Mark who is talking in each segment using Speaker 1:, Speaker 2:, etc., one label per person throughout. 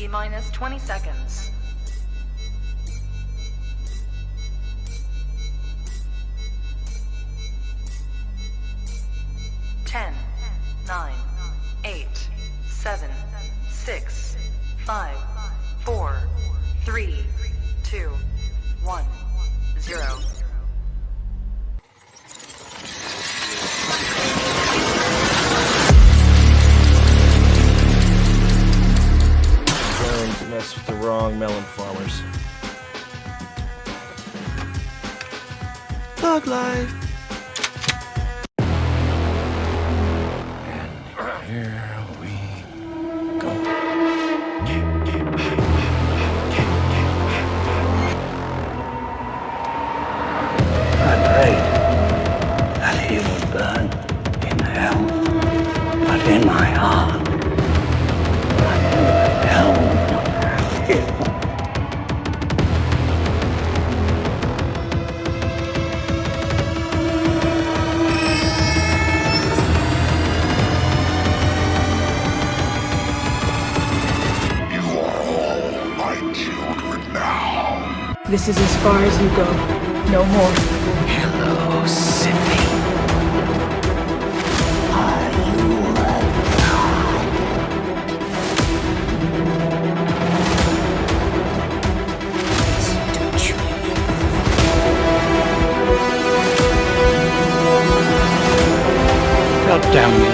Speaker 1: T-minus 20 seconds. 10, 9, 8, 7, 6, 5, 4, 3, 2, 1, 0.
Speaker 2: To mess with the wrong melon farmers. Thug life. And here we go.
Speaker 3: I prayed that he would burn in hell, but in my heart, hell not have him.
Speaker 4: You are all my children now.
Speaker 5: This is as far as you go. No more.
Speaker 3: Hello, Sydney. Are you God damn you.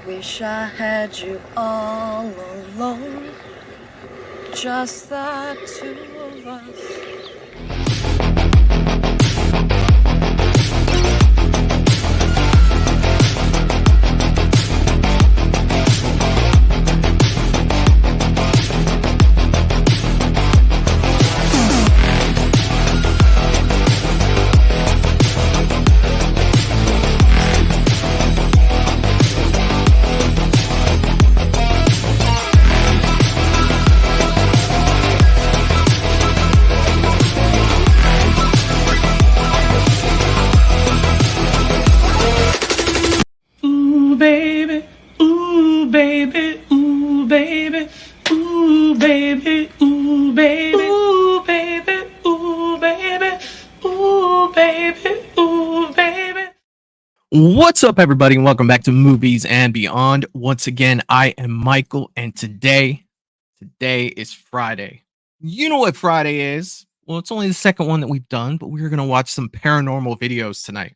Speaker 6: Wish I had you all alone, just the two of us.
Speaker 7: Ooh, baby, ooh, baby, ooh, baby, ooh, baby, ooh, baby, ooh, baby, ooh, baby, ooh, baby, ooh, baby. What's up, everybody, and welcome back to Movies and Beyond. Once again, I am Michael, and today is Friday. You know what Friday is? Well, it's only the second one that we've done, but we're going to watch some paranormal videos tonight.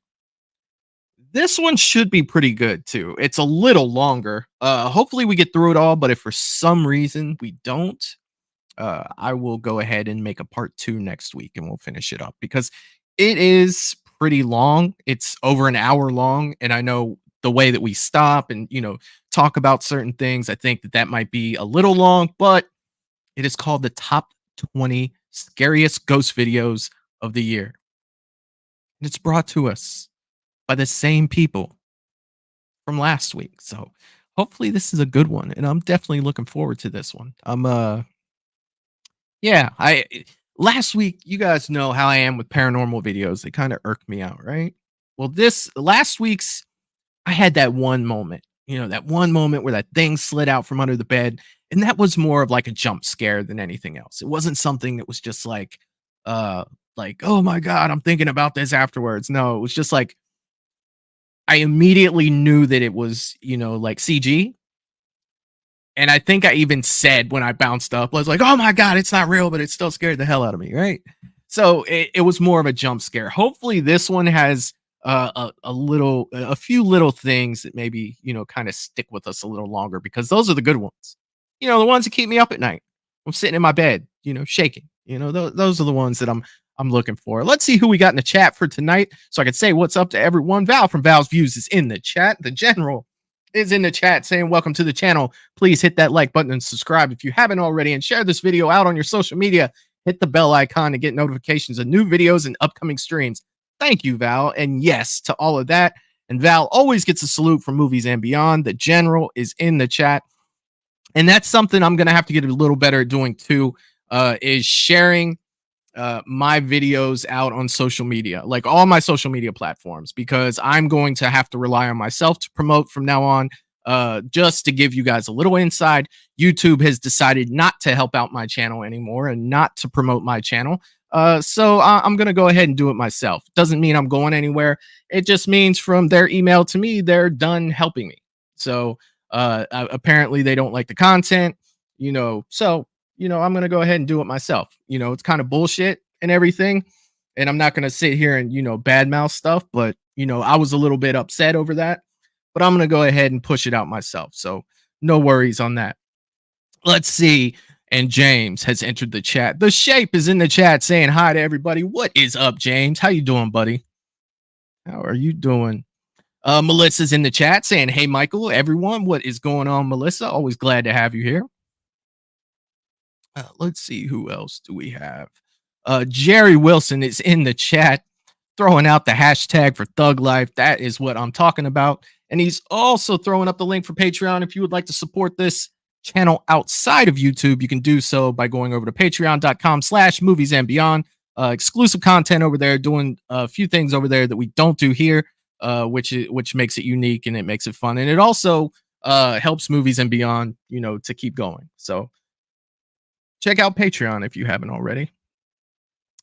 Speaker 7: This one should be pretty good too. It's a little longer. Hopefully we get through it all, but if for some reason we don't, I will go ahead and make a part 2 next week and we'll finish it up because it is pretty long. It's over an hour long, and I know the way that we stop and talk about certain things, I think that might be a little long, but it is called the top 20 scariest ghost videos of the year. And it's brought to us by the same people from last week. So hopefully this is a good one, and I'm definitely looking forward to this one. Last week, you guys know how I am with paranormal videos. They kind of irk me out, right? Well, last week's, I had that one moment
Speaker 8: You know, that one moment where that thing slid out from under the bed, and that was more of like a jump scare than anything else. It wasn't something that was just uh, like, oh my God, I'm thinking about this afterwards. No, it was just like I immediately knew that it was, you know, like CG. And I think I even said when I bounced up, I was like, oh my God, it's not real, but it still scared the hell out of me. Right. So it was more of a jump scare. Hopefully, this one has a few little things that maybe, you know, kind of stick with us a little longer, because those are the good ones. You know, the ones that keep me up at night. I'm sitting in my bed, you know, shaking. You know, those are the ones that I'm looking for. Let's see who we got in the chat for tonight, so I can say what's up to everyone. Val from Val's Views is in the chat. The General is in the chat saying welcome to the channel. Please hit that like button and subscribe if you haven't already, and share this video out on your social media. Hit the bell icon to get notifications of new videos and upcoming streams. Thank you, Val. And yes to all of that. And Val always gets a salute from Movies and Beyond. The General is in the chat. And that's something I'm going to have to get a little better at doing too, is sharing my videos out on social media, like all my social media platforms, because I'm going to have to rely on myself to promote from now on. Just to give you guys a little insight, YouTube has decided not to help out my channel anymore and not to promote my channel. So I'm going to go ahead and do it myself. Doesn't mean I'm going anywhere. It just means from their email to me, they're done helping me. So apparently they don't like the content, you know, so you know, I'm going to go ahead and do it myself. You know, it's kind of bullshit and everything. And I'm not going to sit here and, you know, badmouth stuff, but, you know, I was a little bit upset over that, but I'm going to go ahead and push it out myself. So no worries on that. Let's see. And James has entered the chat. The Shape is in the chat saying hi to everybody. What is up, James? How you doing, buddy? How are you doing? Melissa's in the chat saying, hey, Michael, everyone, what is going on, Melissa? Always glad to have you here. Let's see, who else do we have? Jerry Wilson is in the chat throwing out the hashtag for Thug Life. That is what I'm talking about. And he's also throwing up the link for Patreon. If you would like to support this channel outside of YouTube, you can do so by going over to patreon.com/moviesandbeyond. Exclusive content over there, doing a few things over there that we don't do here, which makes it unique and it makes it fun. And it also helps Movies and Beyond, you know, to keep going. So check out Patreon if you haven't already.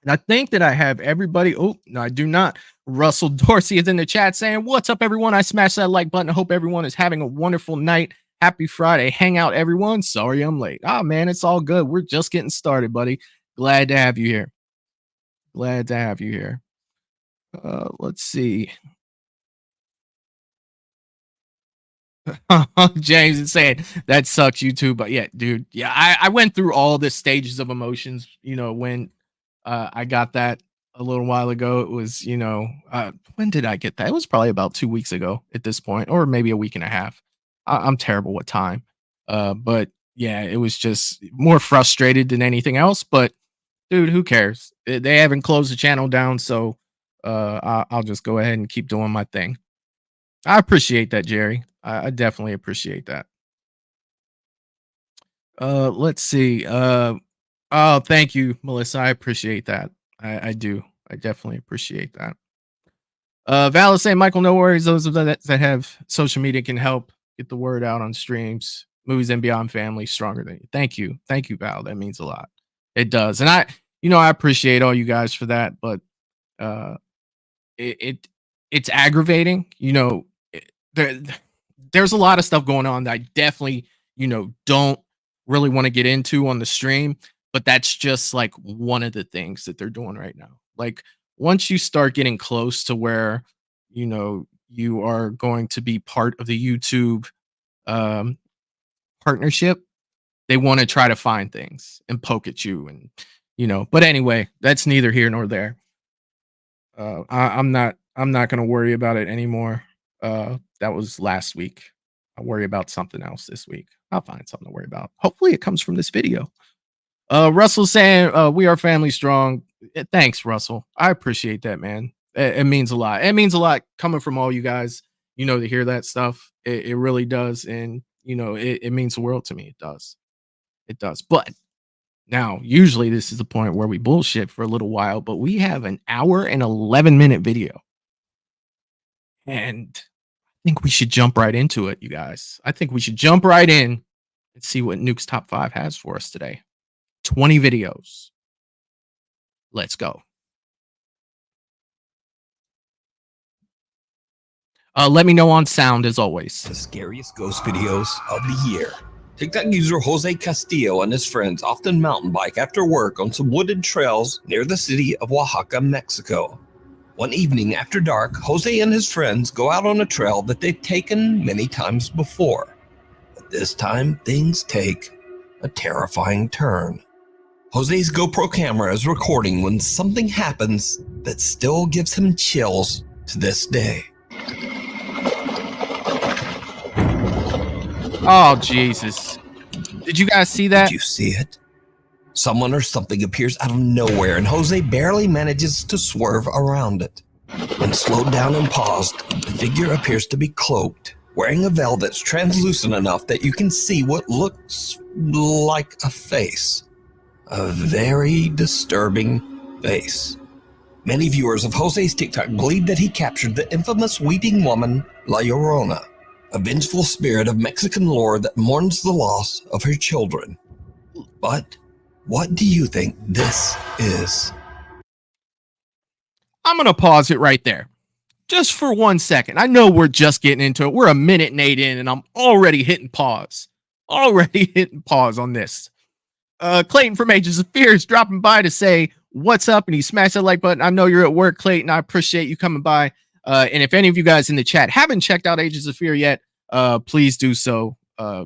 Speaker 8: And I think that I have everybody. Oh, no, I do not. Russell Dorsey is in the chat saying, what's up, everyone? I smashed that like button. I hope everyone is having a wonderful night. Happy Friday. Hangout, everyone. Sorry I'm late. Oh, man, it's all good. We're just getting started, buddy. Glad to have you here. Glad to have you here. Let's see. James is saying that sucks, YouTube. But yeah, dude, yeah, I went through all the stages of emotions, you know, when I got that a little while ago. It was, you know, when did I get that? It was probably about 2 weeks ago at this point, or maybe a week and a half. I'm terrible with time. But yeah, it was just more frustrated than anything else. But dude, who cares? They haven't closed the channel down, so I'll just go ahead and keep doing my thing. I appreciate that, Jerry. I definitely appreciate that. Let's see. Oh, thank you, Melissa. I appreciate that. I do. I definitely appreciate that. Val is saying, Michael, no worries. Those of that have social media can help get the word out on streams. Movies and Beyond family stronger than you. Thank you. Thank you, Val. That means a lot. It does. And I appreciate all you guys for that, but it's aggravating. You know, there's a lot of stuff going on that I definitely, you know, don't really want to get into on the stream, but that's just like one of the things that they're doing right now. Like once you start getting close to where, you know, you are going to be part of the YouTube partnership, they want to try to find things and poke at you, and you know, but anyway, that's neither here nor there. I'm not going to worry about it anymore. That was last week. I'll worry about something else this week. I'll find something to worry about. Hopefully it comes from this video. Russell saying, we are family strong. Thanks, Russell. I appreciate that, man. It means a lot. It means a lot coming from all you guys, you know, to hear that stuff. It really does. And, you know, it means the world to me. It does. It does. But now, usually this is the point where we bullshit for a little while, but we have an hour and 11-minute video. And think we should jump right into it, you guys. I think we should jump right in and see what Nuke's top 5 has for us today. 20 videos. Let's go. Let me know on sound as always.
Speaker 9: The scariest ghost videos of the year. TikTok user Jose Castillo and his friends often mountain bike after work on some wooded trails near the city of Oaxaca, Mexico. One evening after dark, Jose and his friends go out on a trail that they've taken many times before. But this time, things take a terrifying turn. Jose's GoPro camera is recording when something happens that still gives him chills to this day.
Speaker 8: Oh, Jesus. Did you guys see that?
Speaker 9: Did you see it? Someone or something appears out of nowhere, and Jose barely manages to swerve around it. When slowed down and paused, the figure appears to be cloaked, wearing a veil that's translucent enough that you can see what looks like a face. A very disturbing face. Many viewers of Jose's TikTok believe that he captured the infamous weeping woman, La Llorona, a vengeful spirit of Mexican lore that mourns the loss of her children. But what do you think this is?
Speaker 8: I'm going to pause it right there. Just for 1 second. I know we're just getting into it. We're a minute and 8 in, and I'm already hitting pause. Already hitting pause on this. Clayton from Ages of Fear is dropping by to say what's up, and he smashed that like button. I know you're at work, Clayton. I appreciate you coming by. And if any of you guys in the chat haven't checked out Ages of Fear yet, please do so.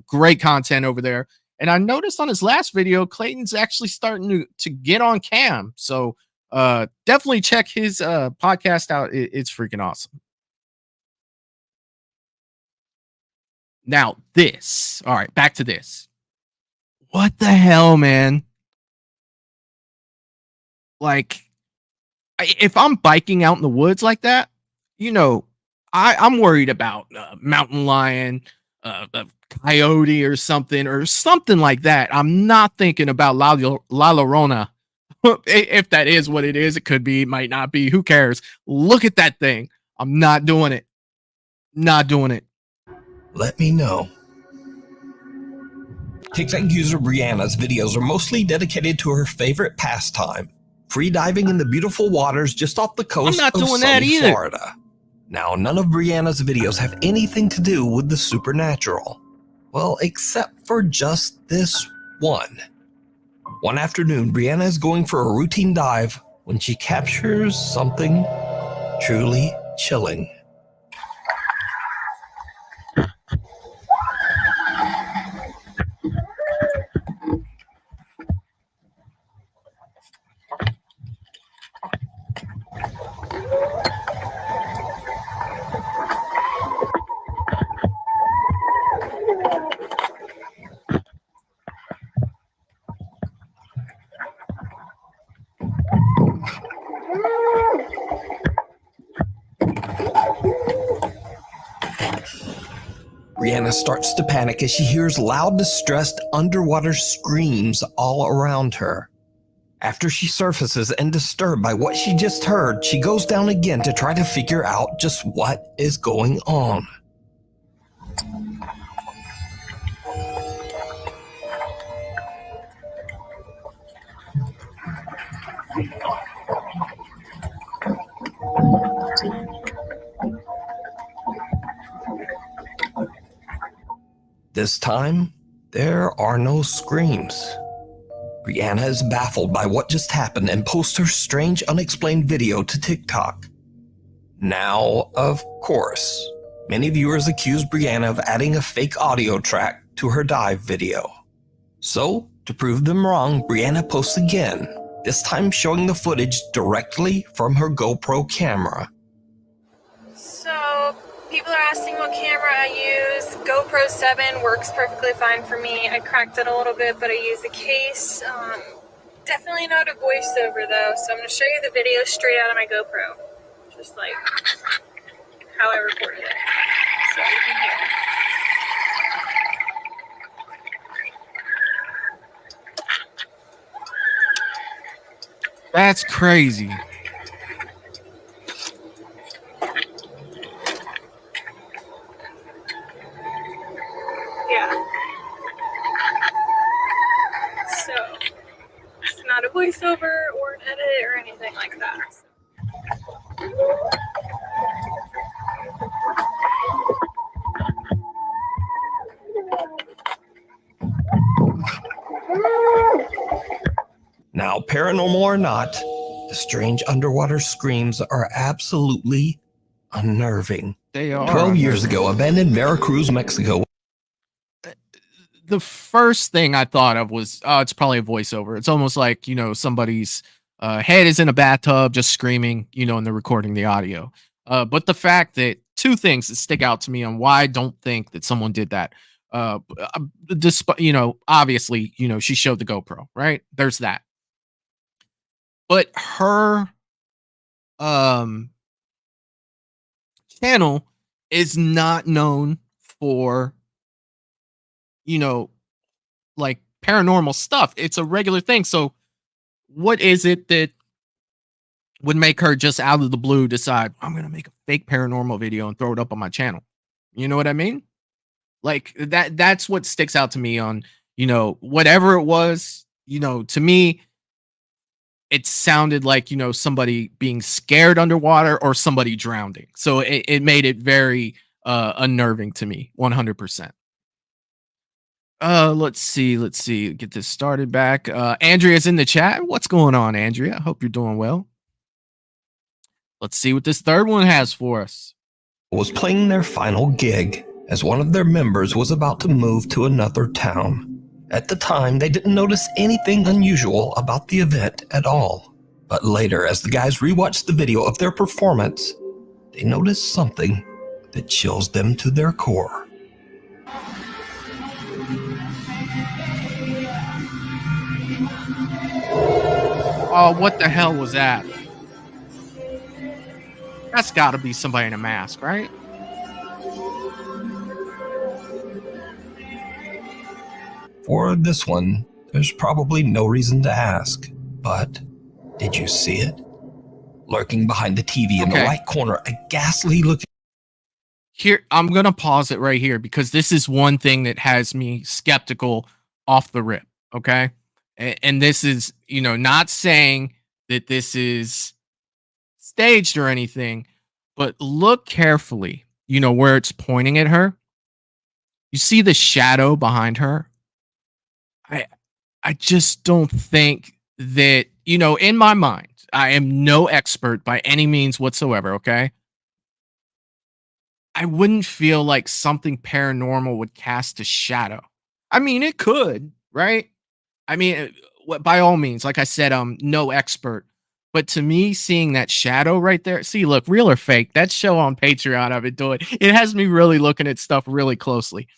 Speaker 8: Great content over there. And I noticed on his last video, Clayton's actually starting to get on cam. So definitely check his podcast out. It's freaking awesome. Now this. All right, back to this. What the hell, man? Like, if I'm biking out in the woods like that, you know, I'm worried about mountain lion, a coyote or something like that. I'm not thinking about La Llorona. If that is what it is, it could be, it might not be. Who cares? Look at that thing. I'm not doing it. Not doing it.
Speaker 9: Let me know. TikTok user Brianna's videos are mostly dedicated to her favorite pastime, free diving in the beautiful waters just off the coast of sunny Florida. Now, none of Brianna's videos have anything to do with the supernatural. Well, except for just this one. One afternoon, Brianna is going for a routine dive when she captures something truly chilling. Brianna starts to panic as she hears loud, distressed underwater screams all around her. After she surfaces and disturbed by what she just heard, she goes down again to try to figure out just what is going on. This time, there are no screams. Brianna is baffled by what just happened and posts her strange, unexplained video to TikTok. Now, of course, many viewers accuse Brianna of adding a fake audio track to her dive video. So, to prove them wrong, Brianna posts again, this time showing the footage directly from her GoPro camera.
Speaker 10: So, people are asking what camera I use. GoPro 7 works perfectly fine for me. I cracked it a little bit, but I use a case. Definitely not a voiceover though, so I'm going to show you the video straight out of my GoPro. Just like how I recorded it. So you can hear it.
Speaker 8: That's crazy.
Speaker 10: not a voiceover or an edit or anything like that.
Speaker 9: Now, paranormal or not, the strange underwater screams are absolutely unnerving.
Speaker 8: They are.
Speaker 9: 12 years ago, abandoned Veracruz, Mexico.
Speaker 8: The first thing I thought of was, oh, it's probably a voiceover. It's almost like, you know, somebody's head is in a bathtub just screaming, you know, and they're recording the audio. But the fact that two things that stick out to me on why I don't think that someone did that. Despite, you know, obviously, you know, she showed the GoPro, right? There's that. But her channel is not known for, you know, like paranormal stuff. It's a regular thing. So what is it that would make her just out of the blue decide, I'm going to make a fake paranormal video and throw it up on my channel? You know what I mean? Like that's what sticks out to me on, you know, whatever it was, you know, to me, it sounded like, you know, somebody being scared underwater or somebody drowning. So it made it very unnerving to me, 100%. Let's see. Get this started back. Andrea's in the chat. What's going on, Andrea? I hope you're doing well. Let's see what this third one has for us.
Speaker 9: Was playing their final gig as one of their members was about to move to another town. At the time, they didn't notice anything unusual about the event at all. But later, as the guys rewatched the video of their performance, they noticed something that chills them to their core.
Speaker 8: Oh, what the hell was that? That's got to be somebody in a mask, right?
Speaker 9: For this one, there's probably no reason to ask, but did you see it? Lurking behind the TV in the right corner, a ghastly looking...
Speaker 8: Here, I'm going to pause it right here because this is one thing that has me skeptical off the rip, okay? And this is, you know, not saying that this is staged or anything, but look carefully, you know, where it's pointing at her. You see the shadow behind her? I just don't think that, you know, in my mind, I am no expert by any means whatsoever, okay? I wouldn't feel like something paranormal would cast a shadow. I mean, it could, right? I mean, by all means, like I said, I'm no expert. But to me, seeing that shadow right there, see, look, real or fake, that show on Patreon I've been doing, it has me really looking at stuff really closely.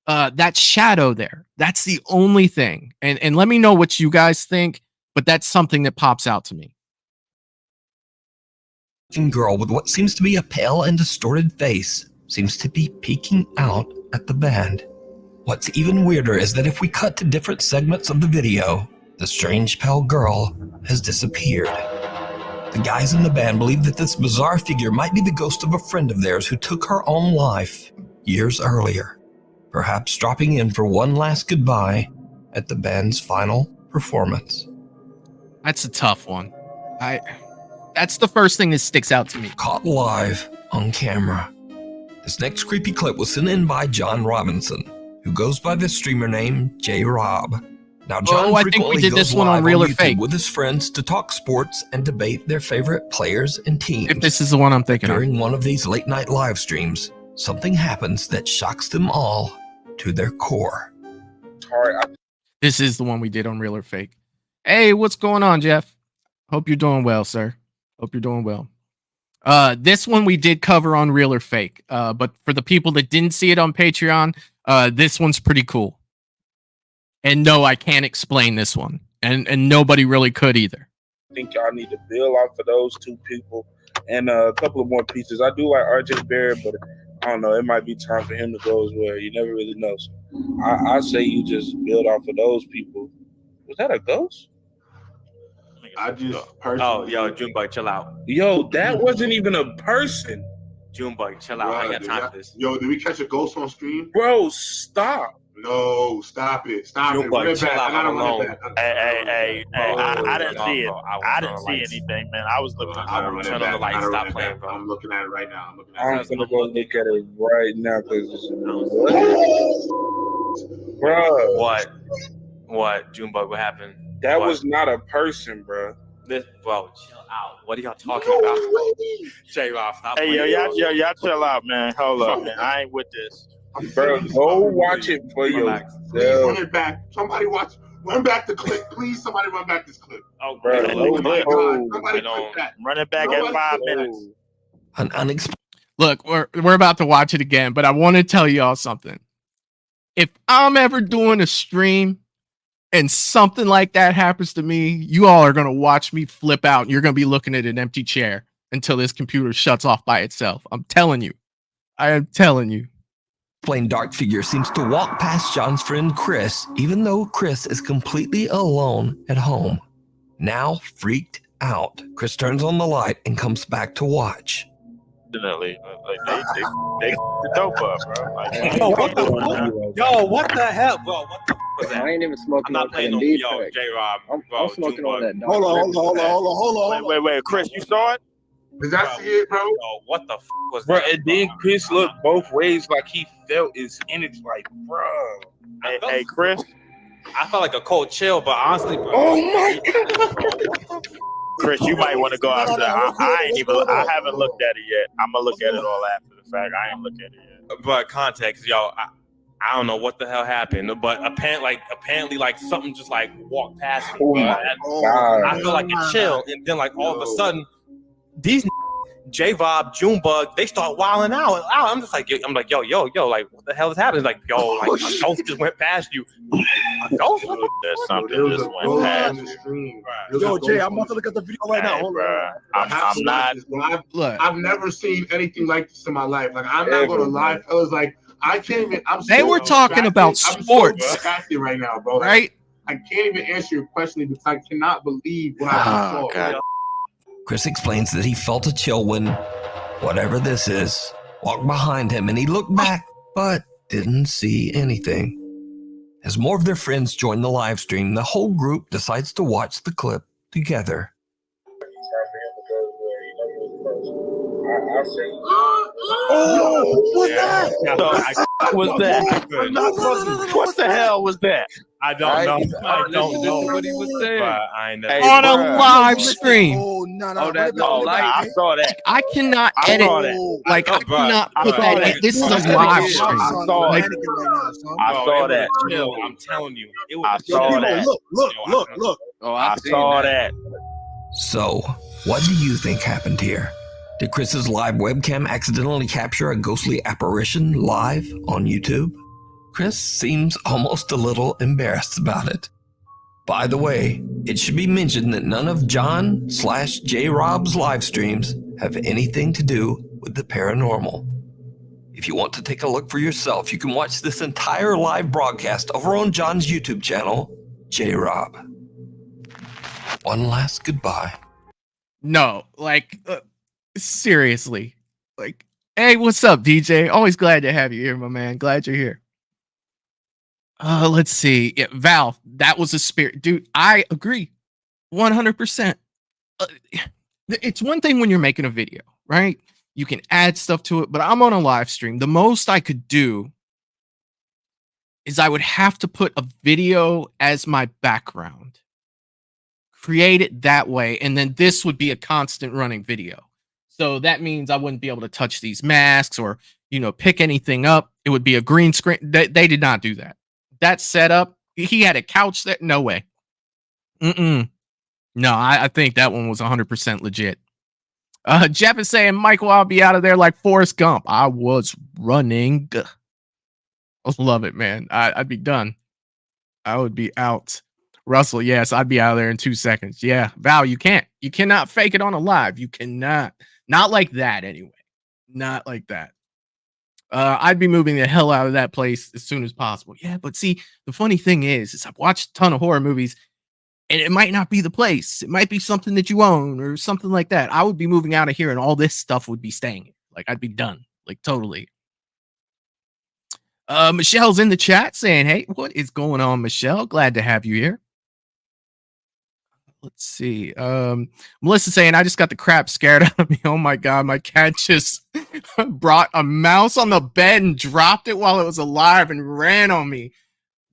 Speaker 8: That shadow there, that's the only thing. And let me know what you guys think, but that's something that pops out to me.
Speaker 9: Girl with what seems to be a pale and distorted face seems to be peeking out at the band. What's even weirder is that if we cut to different segments of the video, the strange pale girl has disappeared. The guys in the band believe that this bizarre figure might be the ghost of a friend of theirs who took her own life years earlier, perhaps dropping in for one last goodbye at the band's final performance.
Speaker 8: That's a tough one. That's the first thing that sticks out to me.
Speaker 9: Caught live on camera. This next creepy clip was sent in by John Robinson, who goes by the streamer name J-Rob. Now, John
Speaker 8: I think we did this one on Real or Fake
Speaker 9: with his friends to talk sports and debate their favorite players and teams.
Speaker 8: If this is the one I'm thinking
Speaker 9: During one of these late night live streams, something happens that shocks them all to their core.
Speaker 8: This is the one we did on Real or Fake. Hey, what's going on, Jeff? Hope you're doing well, sir. Hope you're doing well. This one we did cover on Real or Fake. But for the people that didn't see it on Patreon, this one's pretty cool. And no, I can't explain this one. And nobody really could either.
Speaker 11: I think y'all need to build off of those two people and a couple of more pieces. I do like RJ Barrett, but I don't know. It might be time for him to go as well. You never really know. So I say you just build off of those people. Was that a ghost?
Speaker 12: I just personally... Oh, yo, Junebug, chill out.
Speaker 11: Yo, that wasn't even a person.
Speaker 12: Junebug, chill out. I got time for this.
Speaker 13: Yo, did we catch a ghost on stream?
Speaker 11: Bro, stop.
Speaker 12: No, stop it. Stop it. Run it back. I gotta run it back.
Speaker 13: Hey, I didn't see it. I didn't see anything, man. I was looking at it.
Speaker 12: Turn on the lights. Stop playing, bro. I'm looking at it right now.
Speaker 11: I'm gonna go look at it right now because bro.
Speaker 13: What? Junebug, what happened?
Speaker 11: That was not a person, bro.
Speaker 13: Bro, chill out. What are y'all talking about? J-Rob, stop playing.
Speaker 14: Hey, y'all chill out, man. Hold up, man. I ain't with this.
Speaker 11: Bro, go watch it for yourself.
Speaker 12: Run it back. Somebody watch. Run back the clip, please. Somebody run back this clip.
Speaker 13: Oh,
Speaker 11: bro.
Speaker 12: My God. Somebody clip that.
Speaker 14: Run it back at 5 minutes.
Speaker 9: An unexpected.
Speaker 8: Look, we're about to watch it again, but I want to tell y'all something. If I'm ever doing a stream and something like that happens to me, you all are gonna watch me flip out. And you're gonna be looking at an empty chair until this computer shuts off by itself. I'm telling you. I am telling you.
Speaker 9: Plain dark figure seems to walk past John's friend Chris, even though Chris is completely alone at home. Now freaked out, Chris turns on the light and comes back to watch.
Speaker 14: Definitely, like they the dope up, bro. Like,
Speaker 13: what the hell, bro? What the was that?
Speaker 15: I ain't even smoking on that indeed.
Speaker 13: J-Rob,
Speaker 15: I'm smoking on that.
Speaker 12: Hold on.
Speaker 14: Wait, Chris, you saw it?
Speaker 12: Did I see it, bro?
Speaker 13: What the was
Speaker 11: bro?
Speaker 13: that?
Speaker 11: And then Chris looked both ways, like he felt his energy, like, bro.
Speaker 14: Hey, Chris.
Speaker 13: I felt like a cold chill, but honestly, bro.
Speaker 11: Oh my God.
Speaker 14: Chris, you might want to go out there. I haven't looked at it yet. I'm gonna look at it all after the fact. I ain't looked at it yet.
Speaker 13: But context, y'all, I don't know what the hell happened, but apparently, like something just like walked past me.
Speaker 11: Oh my God.
Speaker 13: I feel like a chill, and then like all of a sudden, these J-Rob, Junebug, they start wilding out. I'm just like, yo, like what the hell is happening? Like, yo, like a ghost just went past you. A ghost?
Speaker 14: There's something just went past you.
Speaker 12: Yo, Jay, I'm about to look at the video right now. Hold on.
Speaker 14: I'm not.
Speaker 12: I've never seen anything like this in my life. Like, I'm not gonna lie, fellas. Like, I can't even.
Speaker 8: They were talking about sports.
Speaker 12: I'm so distracted right now, bro.
Speaker 8: Right?
Speaker 12: I can't even answer your question because I cannot believe what I saw.
Speaker 14: God.
Speaker 9: Chris explains that he felt a chill when, whatever this is, walked behind him and he looked back, but didn't see anything. As more of their friends join the live stream, the whole group decides to watch the clip together.
Speaker 12: Oh, what's that?
Speaker 14: What the hell was that?
Speaker 13: I don't know.
Speaker 2: I don't know what he was saying.
Speaker 13: I ain't never
Speaker 8: On a live stream.
Speaker 14: I saw that.
Speaker 8: I cannot
Speaker 14: I
Speaker 8: edit.
Speaker 14: saw that.
Speaker 8: Like, I cannot put
Speaker 13: bro,
Speaker 8: that. This is a live stream.
Speaker 14: I saw that.
Speaker 13: Chill, I'm telling you. It
Speaker 14: I
Speaker 13: was
Speaker 14: saw that.
Speaker 12: Look.
Speaker 2: Oh,
Speaker 14: I saw that.
Speaker 9: So, what do you think happened here? Did Chris's live webcam accidentally capture a ghostly apparition live on YouTube? Chris seems almost a little embarrassed about it. By the way, it should be mentioned that none of John/J-Rob's live streams have anything to do with the paranormal. If you want to take a look for yourself, you can watch this entire live broadcast over on John's YouTube channel, J-Rob. One last goodbye.
Speaker 8: No, like, seriously. Like, hey, what's up, DJ? Always glad to have you here, my man. Glad you're here. Let's see. Yeah, Val, that was a spirit. Dude, I agree. 100%. It's one thing when you're making a video, right? You can add stuff to it, but I'm on a live stream. The most I could do is I would have to put a video as my background. Create it that way, and then this would be a constant running video. So that means I wouldn't be able to touch these masks or, pick anything up. It would be a green screen. They did not do that. That setup, he had a couch there. No way. No, I think that one was 100% legit. Jeff is saying, Michael, I'll be out of there like Forrest Gump. I was running. I love it, man. I'd be done. I would be out. Russell, yes, I'd be out of there in 2 seconds. Yeah, Val, you can't. You cannot fake it on a live. You cannot. Not like that, anyway. Not like that. I'd be moving the hell out of that place as soon as possible. Yeah, but see, the funny thing is I've watched a ton of horror movies, and it might not be the place. It might be something that you own or something like that. I would be moving out of here, and all this stuff would be staying here. Like, I'd be done. Like, totally. Michelle's in the chat saying, hey, what is going on, Michelle? Glad to have you here. Let's see. Melissa saying, I just got the crap scared out of me. Oh my God, my cat just brought a mouse on the bed and dropped it while it was alive and ran on me.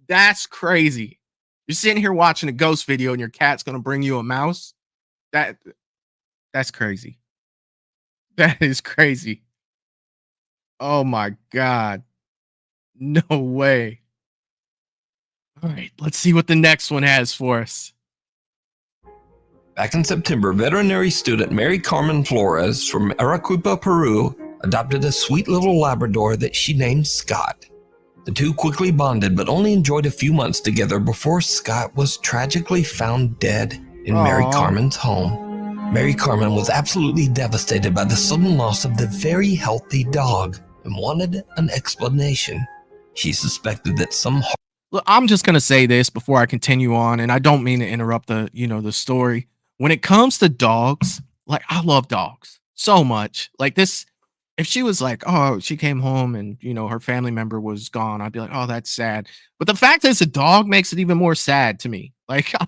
Speaker 8: That's crazy. You're sitting here watching a ghost video and your cat's gonna bring you a mouse. That's crazy. That is crazy. Oh my God. No way. All right, let's see what the next one has for us.
Speaker 9: Back in September, veterinary student Mary Carmen Flores from Arequipa, Peru, adopted a sweet little Labrador that she named Scott. The two quickly bonded, but only enjoyed a few months together before Scott was tragically found dead in Mary Carmen's home. Mary Carmen was absolutely devastated by the sudden loss of the very healthy dog and wanted an explanation. She suspected that some...
Speaker 8: Look, I'm just gonna say this before I continue on, and I don't mean to interrupt the story. When it comes to dogs, like, I love dogs so much. Like this, if she was like, oh, she came home and her family member was gone, I'd be like, oh, that's sad. But the fact that it's a dog makes it even more sad to me. Like, I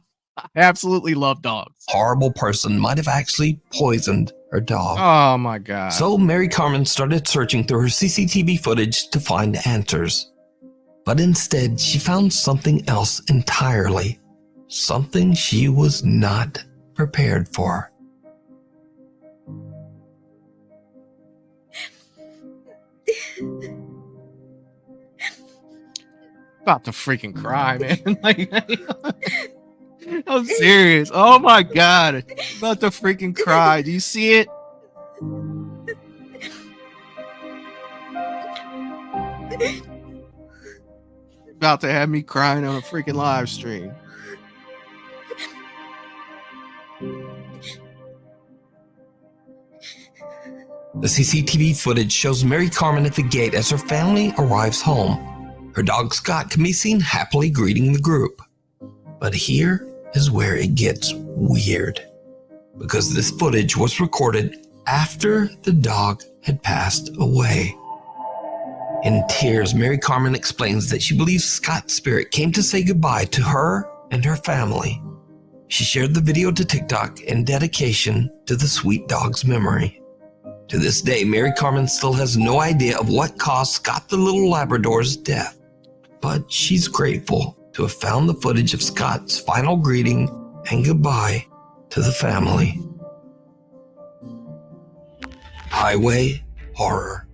Speaker 8: absolutely love dogs.
Speaker 9: Horrible person might have actually poisoned her dog.
Speaker 8: Oh my God.
Speaker 9: So Mary Carmen started searching through her CCTV footage to find answers. But instead, she found something else entirely. Something she was not prepared for.
Speaker 8: About to freaking cry, man. Like, I'm serious. Oh my God. About to freaking cry. Do you see it? About to have me crying on a freaking live stream.
Speaker 9: The CCTV footage shows Mary Carmen at the gate as her family arrives home. Her dog Scott can be seen happily greeting the group. But here is where it gets weird, because this footage was recorded after the dog had passed away. In tears, Mary Carmen explains that she believes Scott's spirit came to say goodbye to her and her family. She shared the video to TikTok in dedication to the sweet dog's memory. To this day, Mary Carmen still has no idea of what caused Scott the little Labrador's death. But she's grateful to have found the footage of Scott's final greeting and goodbye to the family. Highway horror.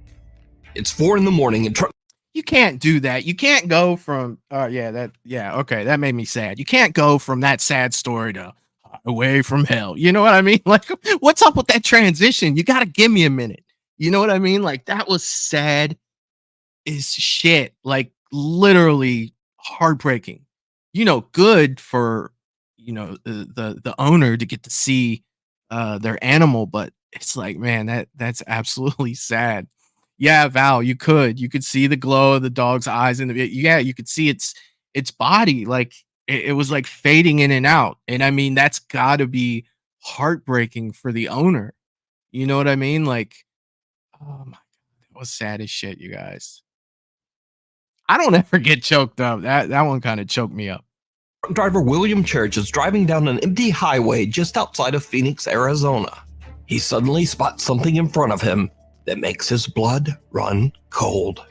Speaker 9: It's 4 a.m. and
Speaker 8: You can't do that. You can't go from okay, that made me sad. You can't go from that sad story to Away from Hell. You know what I mean? Like, what's up with that transition? You got to give me a minute. You know what I mean? Like, that was sad as shit. Like, literally heartbreaking. Good for the owner to get to see their animal, but it's like, man, that's absolutely sad. Yeah, Val, you could see the glow of the dog's eyes in the you could see its body. Like, it was like fading in and out. And I mean, that's got to be heartbreaking for the owner. You know what I mean? Like, oh my God, that was sad as shit, you guys. I don't ever get choked up. That one kind of choked me up.
Speaker 9: Truck driver William Church is driving down an empty highway just outside of Phoenix, Arizona. He suddenly spots something in front of him that makes his blood run cold.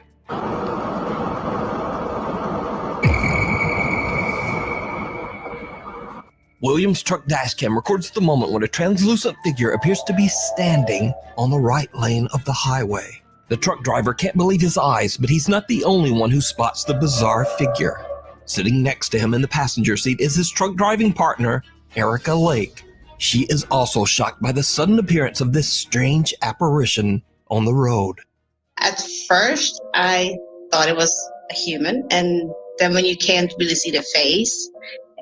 Speaker 9: William's truck dashcam records the moment when a translucent figure appears to be standing on the right lane of the highway. The truck driver can't believe his eyes, but he's not the only one who spots the bizarre figure. Sitting next to him in the passenger seat is his truck driving partner, Erica Lake. She is also shocked by the sudden appearance of this strange apparition on the road.
Speaker 16: At first, I thought it was a human, and then when you can't really see the face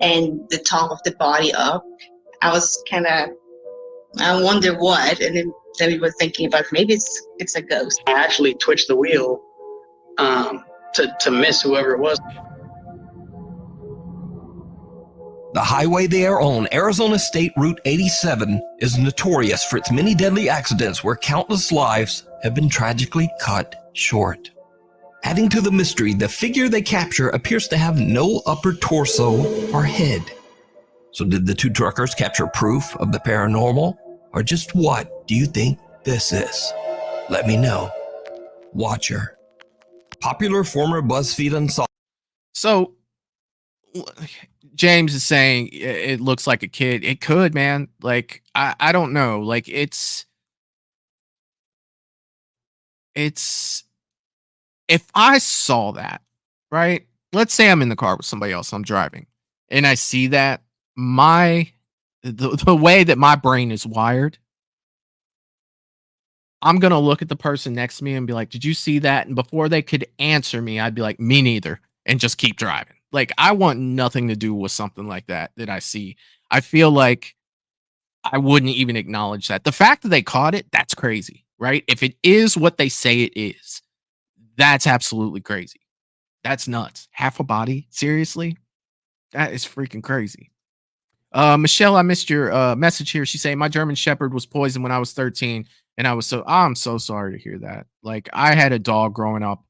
Speaker 16: and the top of the body up, I was kind of, I wonder what, and then we were thinking about maybe it's a ghost.
Speaker 15: I actually twitched the wheel to miss whoever it was.
Speaker 9: The highway they are on, Arizona State Route 87, is notorious for its many deadly accidents where countless lives have been tragically cut short. Adding to the mystery, the figure they capture appears to have no upper torso or head. So did the two truckers capture proof of the paranormal? Or just what do you think this is? Let me know. Watcher. Popular former BuzzFeed Unsolved.
Speaker 8: So James is saying it looks like a kid. It could, man. Like, I don't know. Like, it's if I saw that, right? Let's say I'm in the car with somebody else, I'm driving, and I see that, the way that my brain is wired, I'm gonna look at the person next to me and be like, "Did you see that?" And before they could answer me, I'd be like, "Me neither," and just keep driving. Like, I want nothing to do with something like that I see. I feel like I wouldn't even acknowledge that. The fact that they caught it, that's crazy, right? If it is what they say it is, that's absolutely crazy. That's nuts. Half a body? Seriously? That is freaking crazy. Michelle, I missed your message here. She's saying my German Shepherd was poisoned when I was 13, and I'm so sorry to hear that. Like, I had a dog growing up,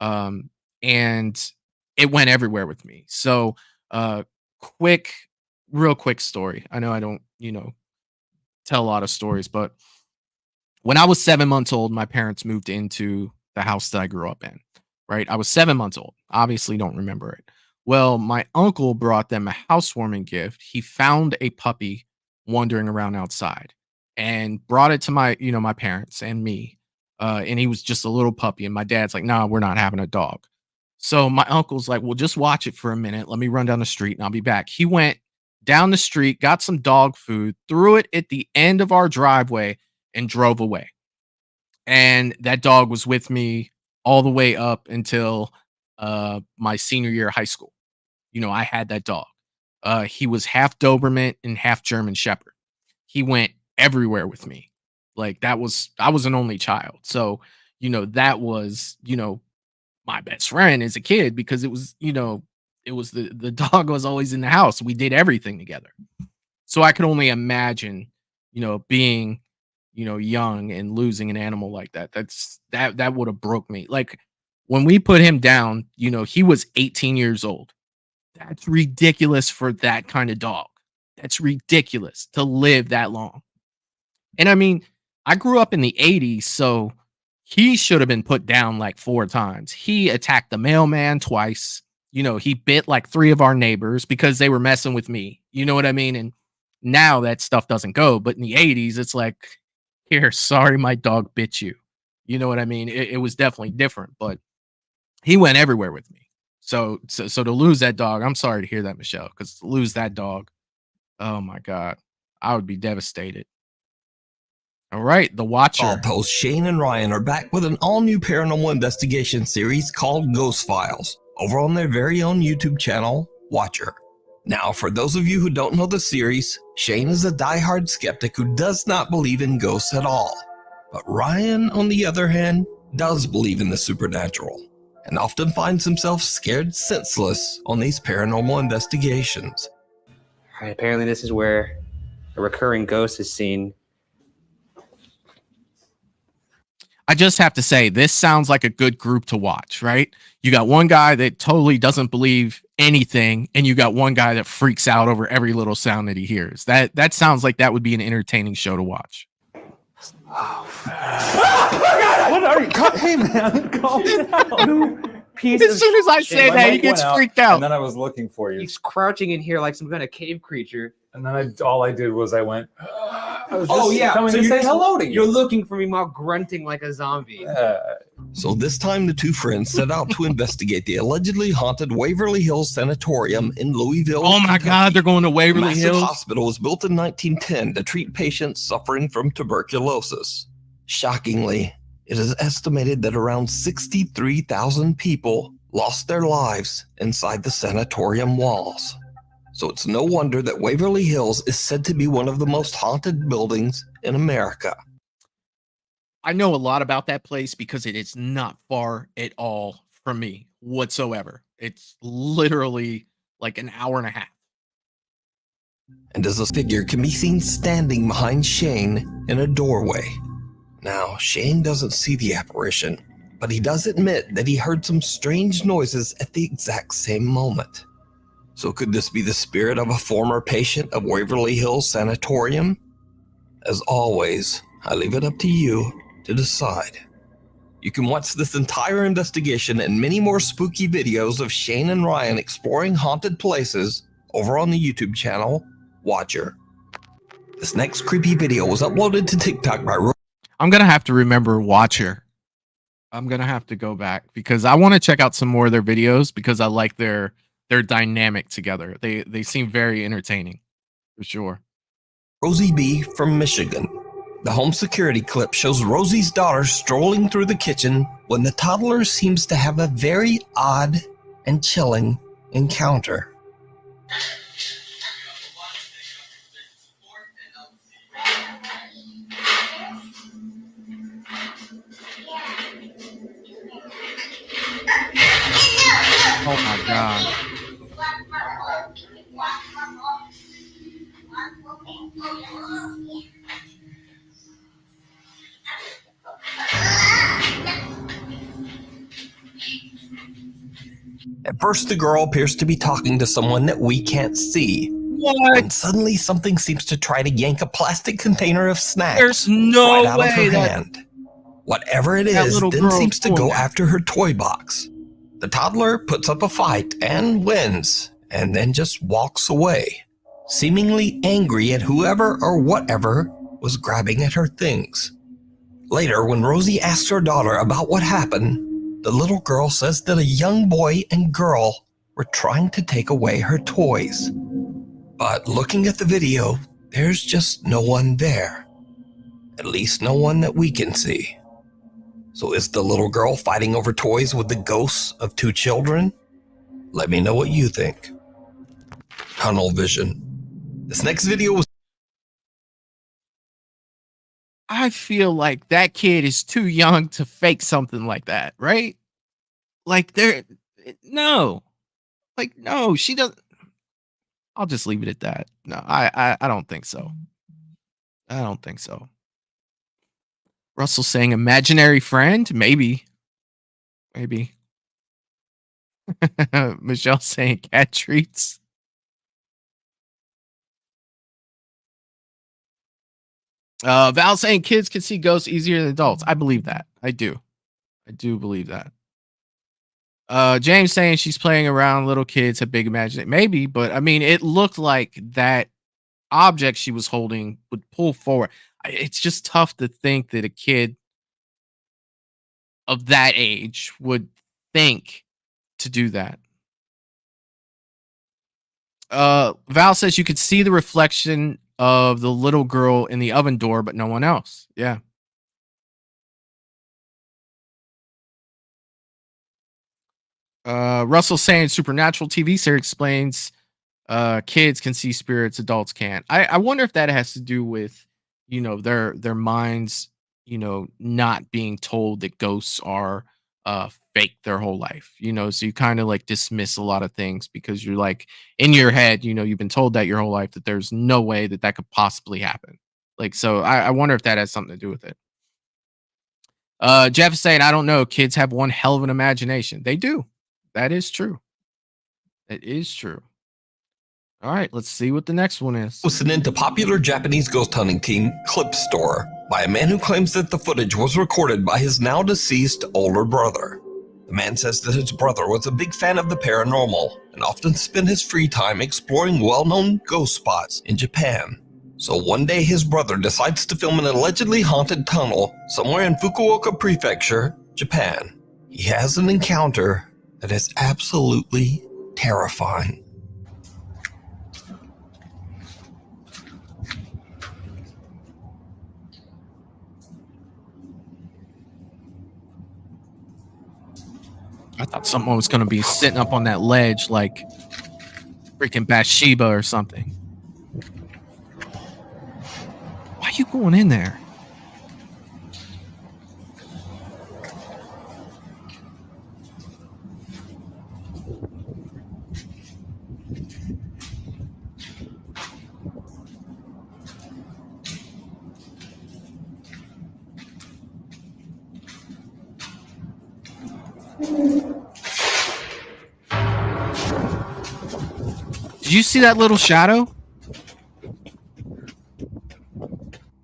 Speaker 8: and it went everywhere with me. So, real quick story. I know I don't, tell a lot of stories, but when I was 7 months old, my parents moved into the house that I grew up in. Right, I was 7 months old. Obviously, don't remember it. Well, my uncle brought them a housewarming gift. He found a puppy wandering around outside and brought it to my parents and me. And he was just a little puppy. And my dad's like, "No, we're not having a dog." So my uncle's like, "Well, just watch it for a minute. Let me run down the street and I'll be back." He went down the street, got some dog food, threw it at the end of our driveway, and drove away. And that dog was with me all the way up until my senior year of high school. I had that dog. He was half Doberman and half German Shepherd. He went everywhere with me. Like, I was an only child. So, that was, my best friend as a kid, because it was the dog was always in the house. We did everything together. So I could only imagine, being, young and losing an animal like that. That would have broke me. Like, when we put him down, he was 18 years old. That's ridiculous for that kind of dog. That's ridiculous to live that long. And I mean, I grew up in the 80s, so he should have been put down like 4 times. He attacked the mailman twice. He bit like 3 of our neighbors because they were messing with me. You know what I mean? And now that stuff doesn't go. But in the 80s, it's like, "Here, sorry, my dog bit you." You know what I mean? It was definitely different, but he went everywhere with me. So to lose that dog, I'm sorry to hear that, Michelle, because to lose that dog, oh my God, I would be devastated. All right, The Watcher.
Speaker 9: All posts, Shane and Ryan are back with an all-new paranormal investigation series called Ghost Files, over on their very own YouTube channel, Watcher. Now, for those of you who don't know the series, Shane is a diehard skeptic who does not believe in ghosts at all. But Ryan, on the other hand, does believe in the supernatural, and often finds himself scared senseless on these paranormal investigations.
Speaker 17: Right, apparently this is where a recurring ghost is seen.
Speaker 8: I just have to say, this sounds like a good group to watch, right? You got one guy that totally doesn't believe anything, and you got one guy that freaks out over every little sound that he hears. That sounds like that would be an entertaining show to watch.
Speaker 18: What are you? Hey, man, calm down.
Speaker 8: As soon as I say that, he gets freaked out.
Speaker 18: And then I was looking for you.
Speaker 17: He's crouching in here like some kind of cave creature.
Speaker 18: And then all I did was I went.
Speaker 17: Oh yeah,
Speaker 18: coming to say hello to you.
Speaker 17: You're looking for me while grunting like a zombie.
Speaker 9: So this time the two friends set out to investigate the allegedly haunted Waverly Hills Sanatorium in Louisville.
Speaker 8: Oh my God, they're going to Waverly Hills.
Speaker 9: The hospital was built in 1910 to treat patients suffering from tuberculosis. Shockingly, it is estimated that around 63,000 people lost their lives inside the sanatorium walls. So it's no wonder that Waverly Hills is said to be one of the most haunted buildings in America.
Speaker 8: I know a lot about that place because it is not far at all from me whatsoever. It's literally like an hour and a half.
Speaker 9: And as a figure can be seen standing behind Shane in a doorway. Now, Shane doesn't see the apparition, but he does admit that he heard some strange noises at the exact same moment. So could this be the spirit of a former patient of Waverly Hills Sanatorium? As always, I leave it up to you to decide. You can watch this entire investigation and many more spooky videos of Shane and Ryan exploring haunted places over on the YouTube channel, Watcher. This next creepy video was uploaded to TikTok by
Speaker 8: I'm going to have to remember Watcher. I'm going to have to go back because I want to check out some more of their videos because I like their dynamic together. They seem very entertaining, for sure.
Speaker 9: Rosie B from Michigan. The home security clip shows Rosie's daughter strolling through the kitchen when the toddler seems to have a very odd and chilling encounter.
Speaker 8: Oh my God.
Speaker 9: At first, the girl appears to be talking to someone that we can't see.
Speaker 8: What?
Speaker 9: When suddenly something seems to try to yank a plastic container of snacks
Speaker 8: There's no
Speaker 9: right out of
Speaker 8: way
Speaker 9: her
Speaker 8: that
Speaker 9: hand. Whatever it
Speaker 8: that
Speaker 9: is
Speaker 8: little
Speaker 9: then
Speaker 8: girl's
Speaker 9: seems to
Speaker 8: doing
Speaker 9: go
Speaker 8: that.
Speaker 9: after her toy box. The toddler puts up a fight and wins, and then just walks away, seemingly angry at whoever or whatever was grabbing at her things. Later, when Rosie asks her daughter about what happened, the little girl says that a young boy and girl were trying to take away her toys. But looking at the video, there's just no one there. At least no one that we can see. So is the little girl fighting over toys with the ghosts of two children? Let me know what you think. Tunnel vision. This next video was...
Speaker 8: I feel like that kid is too young to fake something like that, right? Like no, she doesn't. I'll just leave it at that. No, I don't think so. I don't think so. Russell saying imaginary friend, maybe. Michelle saying cat treats. Val saying kids can see ghosts easier than adults. I believe that. I do believe that. James saying she's playing around. Little kids have big imagination. Maybe, but I mean, it looked like that object she was holding would pull forward. It's just tough to think that a kid of that age would think to do that. Val says you could see the reflection of the little girl in the oven door, but no one else. Yeah. Russell saying supernatural TV series explains kids can see spirits, adults can't. I wonder if that has to do with, their minds, not being told that ghosts are fake their whole life, so you kind of like dismiss a lot of things because you're like in your head, you've been told that your whole life that there's no way that could possibly happen. Like, so I wonder if that has something to do with it. Jeff is saying, I don't know. Kids have one hell of an imagination. They do. That is true. It is true. All right, let's see what the next one is.
Speaker 9: Listening to popular Japanese ghost hunting team Clip Store by a man who claims that the footage was recorded by his now deceased older brother. The man says that his brother was a big fan of the paranormal and often spent his free time exploring well-known ghost spots in Japan. So one day his brother decides to film an allegedly haunted tunnel somewhere in Fukuoka Prefecture, Japan. He has an encounter that is absolutely terrifying.
Speaker 8: I thought someone was going to be sitting up on that ledge like freaking Bathsheba or something. Why are you going in there? Did you see that little shadow?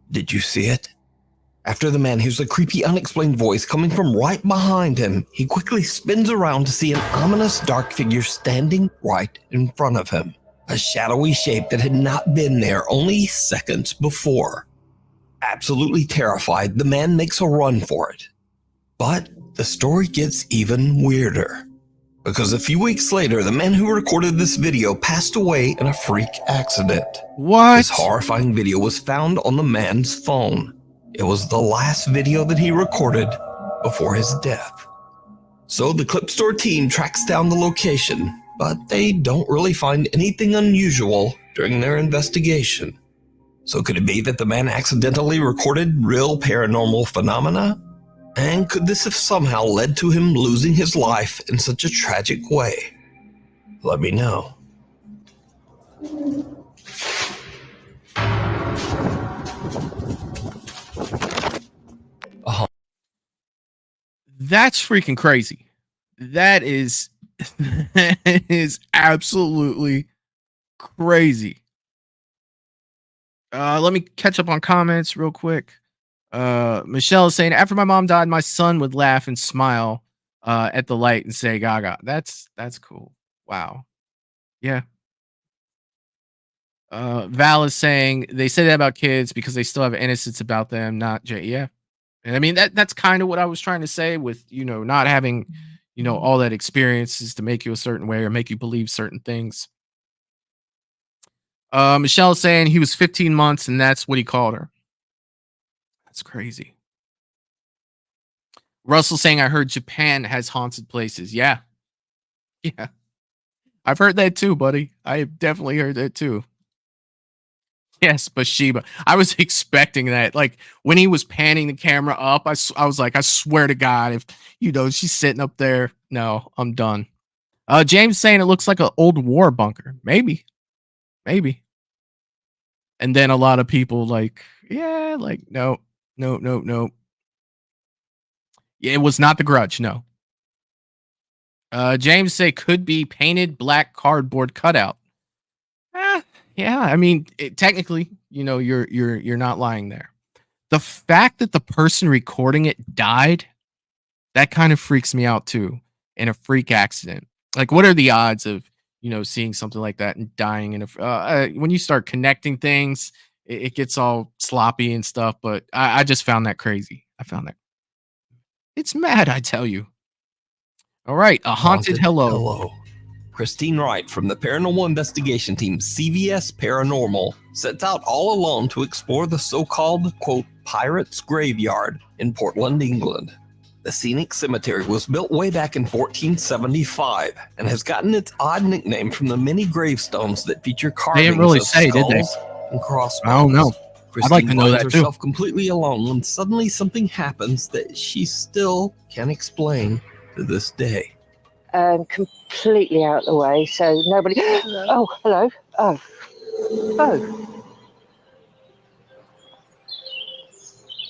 Speaker 9: Did you see it? After the man hears a creepy, unexplained voice coming from right behind him, he quickly spins around to see an ominous dark figure standing right in front of him. A shadowy shape that had not been there only seconds before. Absolutely terrified, the man makes a run for it. But the story gets even weirder. Because a few weeks later, the man who recorded this video passed away in a freak accident.
Speaker 8: What?
Speaker 9: This horrifying video was found on the man's phone. It was the last video that he recorded before his death. So the clip store team tracks down the location, but they don't really find anything unusual during their investigation. So could it be that the man accidentally recorded real paranormal phenomena? And could this have somehow led to him losing his life in such a tragic way? Let me know.
Speaker 8: That's freaking crazy. That is absolutely crazy. Let me catch up on comments real quick. Michelle is saying, after my mom died, my son would laugh and smile at the light and say gaga. That's cool. Wow. Yeah. Val is saying they say that about kids because they still have innocence about them, not yeah. And I mean that's kind of what I was trying to say with, not having, all that experiences to make you a certain way or make you believe certain things. Michelle is saying he was 15 months and that's what he called her. That's crazy. Russell saying, I heard Japan has haunted places. Yeah. Yeah. I've heard that too, buddy. I've definitely heard that too. Yes, Bathsheba. I was expecting that. Like when he was panning the camera up, I was like, I swear to God, if she's sitting up there. No, I'm done. James saying it looks like an old war bunker. Maybe. And then a lot of people like, yeah, like no. Yeah, it was not the Grudge. No. James say could be painted black cardboard cutout. Yeah, I mean, technically, you're not lying there. The fact that the person recording it died, that kind of freaks me out too. In a freak accident, like what are the odds of seeing something like that and dying in a? When you start connecting things, it gets all sloppy and stuff. But I just found that crazy. I found that it's mad. I tell you. All right, a haunted hello.
Speaker 9: Christine Wright from the paranormal investigation team CVS Paranormal sets out all alone to explore the so-called, quote, Pirates Graveyard in Portland, England. The scenic cemetery was built way back in 1475 and has gotten its odd nickname from the many gravestones that feature carvings
Speaker 8: didn't really
Speaker 9: of
Speaker 8: say,
Speaker 9: skulls
Speaker 8: did they?
Speaker 9: and crossbones.
Speaker 8: I don't know. I'd like to know that too.
Speaker 9: Herself completely alone when suddenly something happens that she still can't explain to this day.
Speaker 19: Completely out of the way, so nobody. Oh, hello. Oh.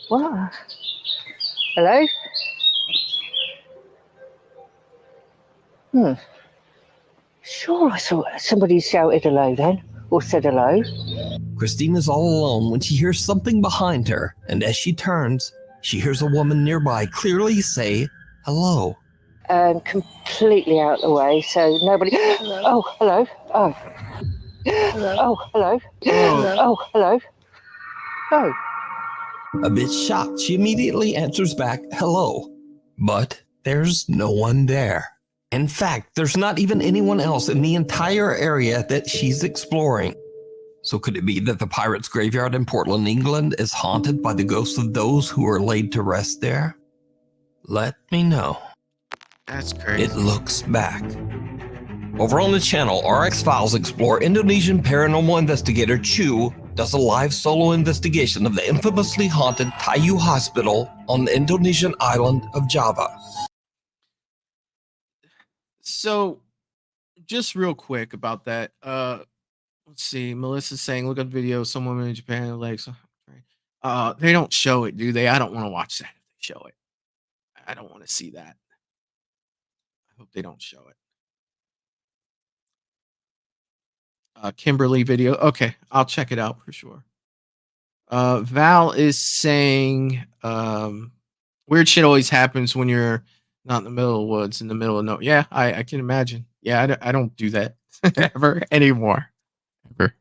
Speaker 19: What? Hello? Sure, I saw somebody shouted hello then, or said hello.
Speaker 9: Christine is all alone when she hears something behind her, and as she turns, she hears a woman nearby clearly say hello.
Speaker 19: Completely out of the way, so nobody. Hello. Oh, hello. Oh. Hello. Oh, hello. Hello. Oh, hello. Oh.
Speaker 9: A bit shocked, she immediately answers back, hello. But there's no one there. In fact, there's not even anyone else in the entire area that she's exploring. So could it be that the Pirates Graveyard in Portland, England is haunted by the ghosts of those who are laid to rest there? Let me know.
Speaker 8: That's crazy.
Speaker 9: It looks back. Over on the channel, RX Files explore Indonesian paranormal investigator Chu does a live solo investigation of the infamously haunted Tayu Hospital on the Indonesian island of Java.
Speaker 8: So, just real quick about that. Let's see. Melissa's saying, look at the video. Some woman in Japan, like, they don't show it, do they? I don't want to watch that if they show it. I don't want to see that. I hope they don't show it. Kimberly video. Okay, I'll check it out for sure. Val is saying weird shit always happens when you're not in the middle of the woods, in the middle of no. Yeah, I can imagine. Yeah, I don't do that ever anymore. Ever.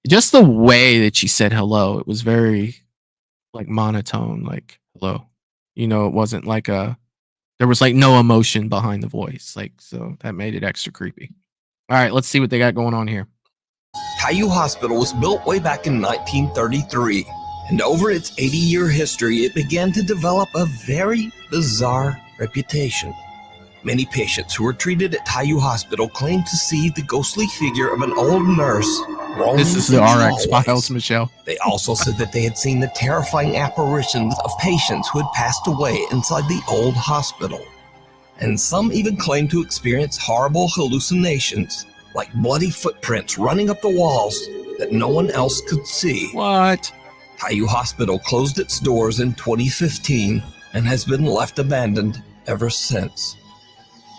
Speaker 8: Just the way that she said hello, it was very like monotone, like hello. You know, it wasn't like there was like no emotion behind the voice. Like, so that made it extra creepy. All right, let's see what they got going on here.
Speaker 9: Caillou Hospital was built way back in 1933, and over its 80-year history, it began to develop a very bizarre reputation. Many patients who were treated at Caillou Hospital claimed to see the ghostly figure of an old nurse roaming
Speaker 8: This is the RX Files, Michelle.
Speaker 9: They also said that they had seen the terrifying apparitions of patients who had passed away inside the old hospital. And some even claimed to experience horrible hallucinations, like bloody footprints running up the walls that no one else could see.
Speaker 8: What?
Speaker 9: Caillou Hospital closed its doors in 2015 and has been left abandoned ever since.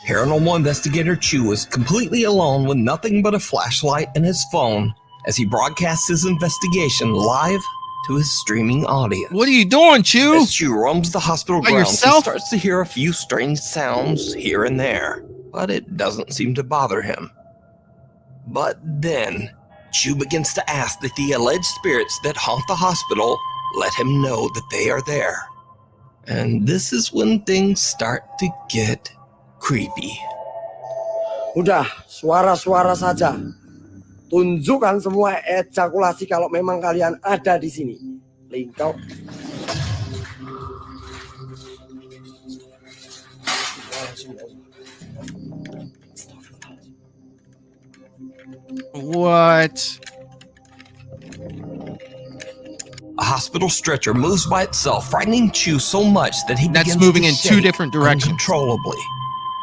Speaker 9: Paranormal investigator Chu is completely alone with nothing but a flashlight and his phone as he broadcasts his investigation live to his streaming audience.
Speaker 8: What are you doing, Chu?
Speaker 9: As Chu roams the hospital
Speaker 8: By
Speaker 9: grounds,
Speaker 8: yourself?
Speaker 9: he starts to hear a few strange sounds here and there, but it doesn't seem to bother him. But then, Chu begins to ask that the alleged spirits that haunt the hospital let him know that they are there. And this is when things start to get creepy.
Speaker 20: Udah, suara-suara saja. Tunjukkan semua ejakulasi kalau memang kalian ada di sini. Lingkau.
Speaker 8: What?
Speaker 9: A hospital stretcher moves by itself, frightening Chu so much that he begins
Speaker 8: moving
Speaker 9: to
Speaker 8: in
Speaker 9: shake
Speaker 8: two different directions.
Speaker 9: uncontrollably.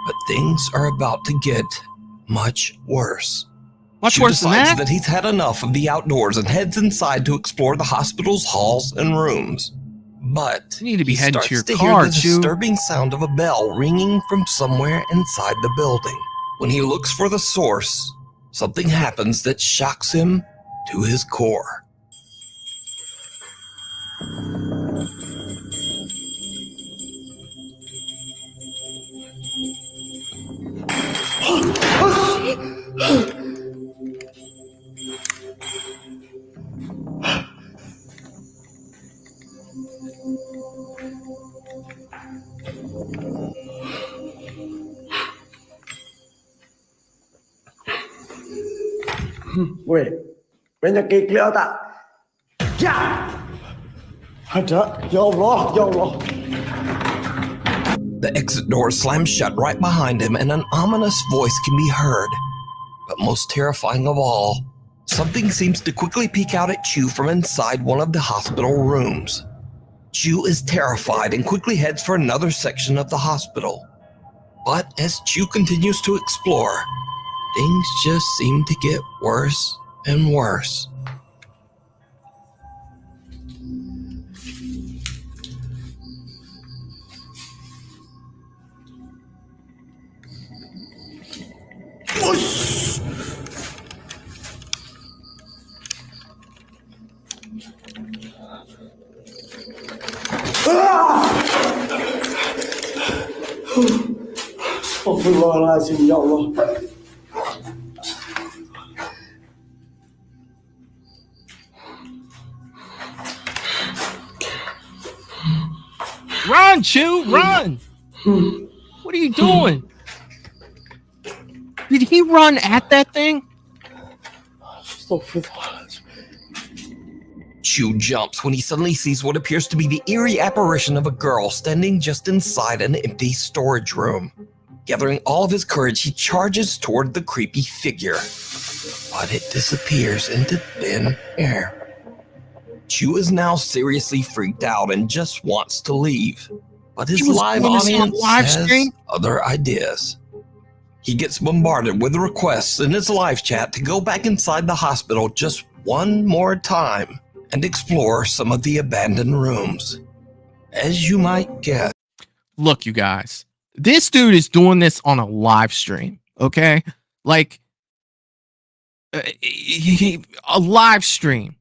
Speaker 9: But things are about to get much worse.
Speaker 8: Much
Speaker 9: Chu
Speaker 8: worse than
Speaker 9: decides
Speaker 8: that?
Speaker 9: he's had enough of the outdoors and heads inside to explore the hospital's halls and rooms. But
Speaker 8: you need to be heading
Speaker 9: starts
Speaker 8: to your
Speaker 9: to
Speaker 8: car,
Speaker 9: hear the
Speaker 8: Chu.
Speaker 9: disturbing sound of a bell ringing from somewhere inside the building. When he looks for the source, something happens that shocks him to his core.
Speaker 20: Weh, banyak kikil tak? Ya! Ada, ya Allah, ya Allah.
Speaker 9: The exit door slams shut right behind him, and an ominous voice can be heard. But most terrifying of all, something seems to quickly peek out at Chu from inside one of the hospital rooms. Chu is terrified and quickly heads for another section of the hospital. But as Chu continues to explore, things just seem to get worse and worse.
Speaker 20: Astagfirullahaladzim, ya Allah.
Speaker 8: Run, Chu, run! What are you doing? Did he run at that thing?
Speaker 9: Chu jumps when he suddenly sees what appears to be the eerie apparition of a girl standing just inside an empty storage room. Gathering all of his courage, he charges toward the creepy figure, but it disappears into thin air. Chu is now seriously freaked out and just wants to leave, but his live audience has other ideas. He gets bombarded with requests in his live chat to go back inside the hospital just one more time and explore some of the abandoned rooms. As you might guess.
Speaker 8: Look, you guys, this dude is doing this on a live stream, okay? Like, A live stream.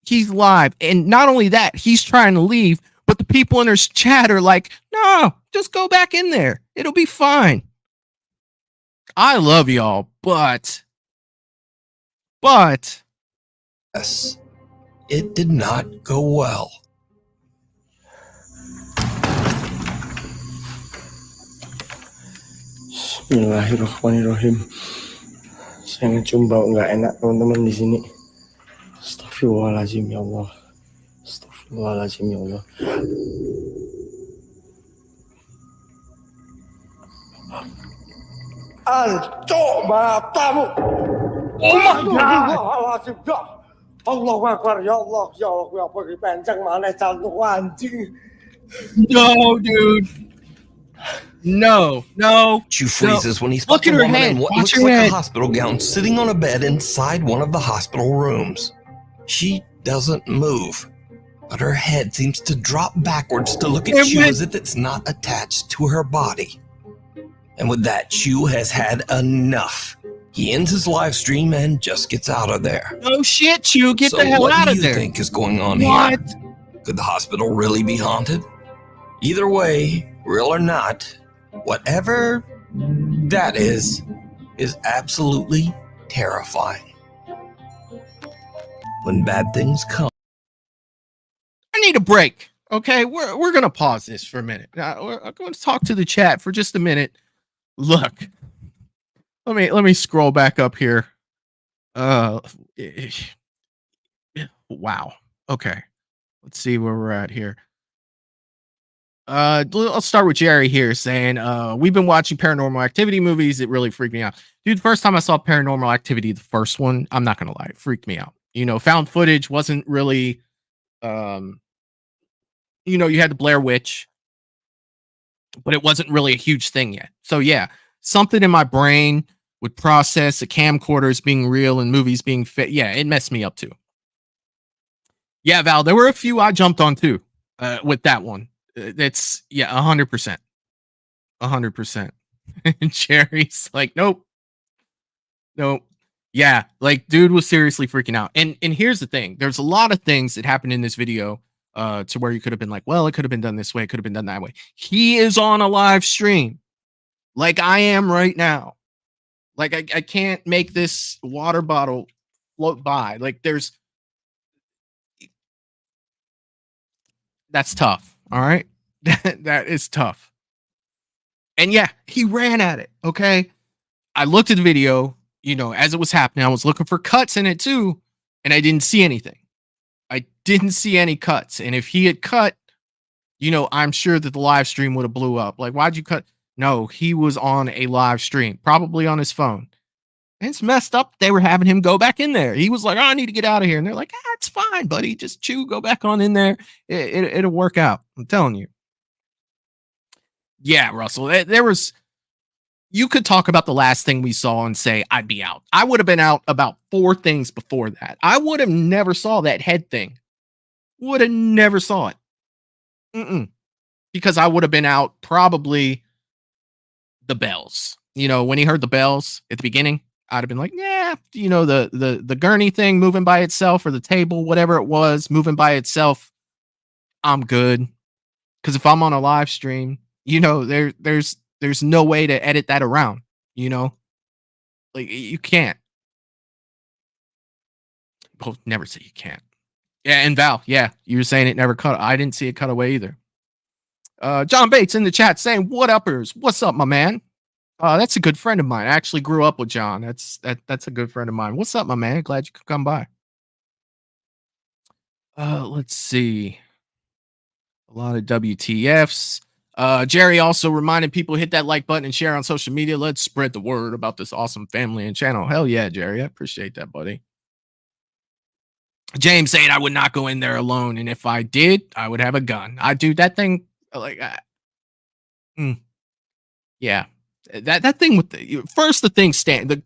Speaker 8: He's live. And not only that, he's trying to leave, but the people in his chat are like, no, just go back in there. It'll be fine. I love y'all, but
Speaker 9: yes, it did not go well.
Speaker 20: Bismillahirrahmanirrahim. Saya ngecium bau nggak enak teman-teman di sini. Astagfirullahaladzim ya Allah. Astagfirullahaladzim ya Allah. Ancok matamu. Oh my God. Allah Akbar ya Allah. Ya Allah ya pergi penceng mana jantung anjing.
Speaker 8: No, dude. No.
Speaker 9: She freezes when he spots
Speaker 8: Look at
Speaker 9: a
Speaker 8: her
Speaker 9: woman
Speaker 8: head.
Speaker 9: in what
Speaker 8: Watch
Speaker 9: looks
Speaker 8: her
Speaker 9: like
Speaker 8: head.
Speaker 9: a hospital gown sitting on a bed inside one of the hospital rooms. She doesn't move, but her head seems to drop backwards to look at you as if it's not attached to her body. And with that, Chu has had enough. He ends his live stream and just gets out of there.
Speaker 8: Oh shit, Chu, get
Speaker 9: So
Speaker 8: the hell
Speaker 9: what
Speaker 8: out
Speaker 9: do
Speaker 8: of
Speaker 9: you
Speaker 8: there.
Speaker 9: think is going on
Speaker 8: What?
Speaker 9: here? Could the hospital really be haunted? Either way, real or not, whatever that is absolutely terrifying. When bad things come.
Speaker 8: I need a break. Okay, we're gonna pause this for a minute. I'm going to talk to the chat for just a minute. Look, let me scroll back up here. Wow. Okay, let's see where we're at here. I'll start with Jerry here saying, we've been watching Paranormal Activity movies. It really freaked me out. Dude, the first time I saw Paranormal Activity, the first one, I'm not gonna lie, it freaked me out. Found footage wasn't really, you had the Blair Witch, but it wasn't really a huge thing yet. So yeah, something in my brain would process the camcorders being real and movies being fit. Yeah, it messed me up too. Yeah, Val, there were a few I jumped on too, with that one. That's 100%. 100%. And Jerry's like, nope. Yeah, like dude was seriously freaking out. And here's the thing. There's a lot of things that happened in this video to where you could have been like, well, it could have been done this way, it could have been done that way. He is on a live stream like I am right now. Like I can't make this water bottle float by. Like that's tough. All right. That is tough. And yeah, he ran at it. Okay. I looked at the video, as it was happening. I was looking for cuts in it too, and I didn't see anything. I didn't see any cuts. And if he had cut, I'm sure that the live stream would have blew up. Like, why'd you cut? No, he was on a live stream, probably on his phone. And it's messed up. They were having him go back in there. He was like, oh, I need to get out of here. And they're like, it's fine, buddy. Just go back on in there. It'll work out. I'm telling you. Yeah, Russell, you could talk about the last thing we saw and say, I'd be out. I would have been out about 4 things before that. I would have never saw that head thing. Would have never saw it. Because I would have been out probably the bells. When he heard the bells at the beginning, I'd have been like, yeah, the gurney thing moving by itself or the table, whatever it was, moving by itself. I'm good. Because if I'm on a live stream, there's no way to edit that around, like you can't. Well, never say you can't. Yeah, and Val, yeah, you were saying it never cut. I didn't see it cut away either. John Bates in the chat saying, "What uppers? What's up, my man?" That's a good friend of mine. I actually grew up with John. That's a good friend of mine. What's up, my man? Glad you could come by. Let's see. A lot of WTFs. Jerry also reminded people hit that like button and share on social media. Let's spread the word about this awesome family and channel. Hell yeah, Jerry. I appreciate that, buddy. James saying I would not go in there alone, and if I did, I would have a gun. I do that thing like yeah. That thing with the thing the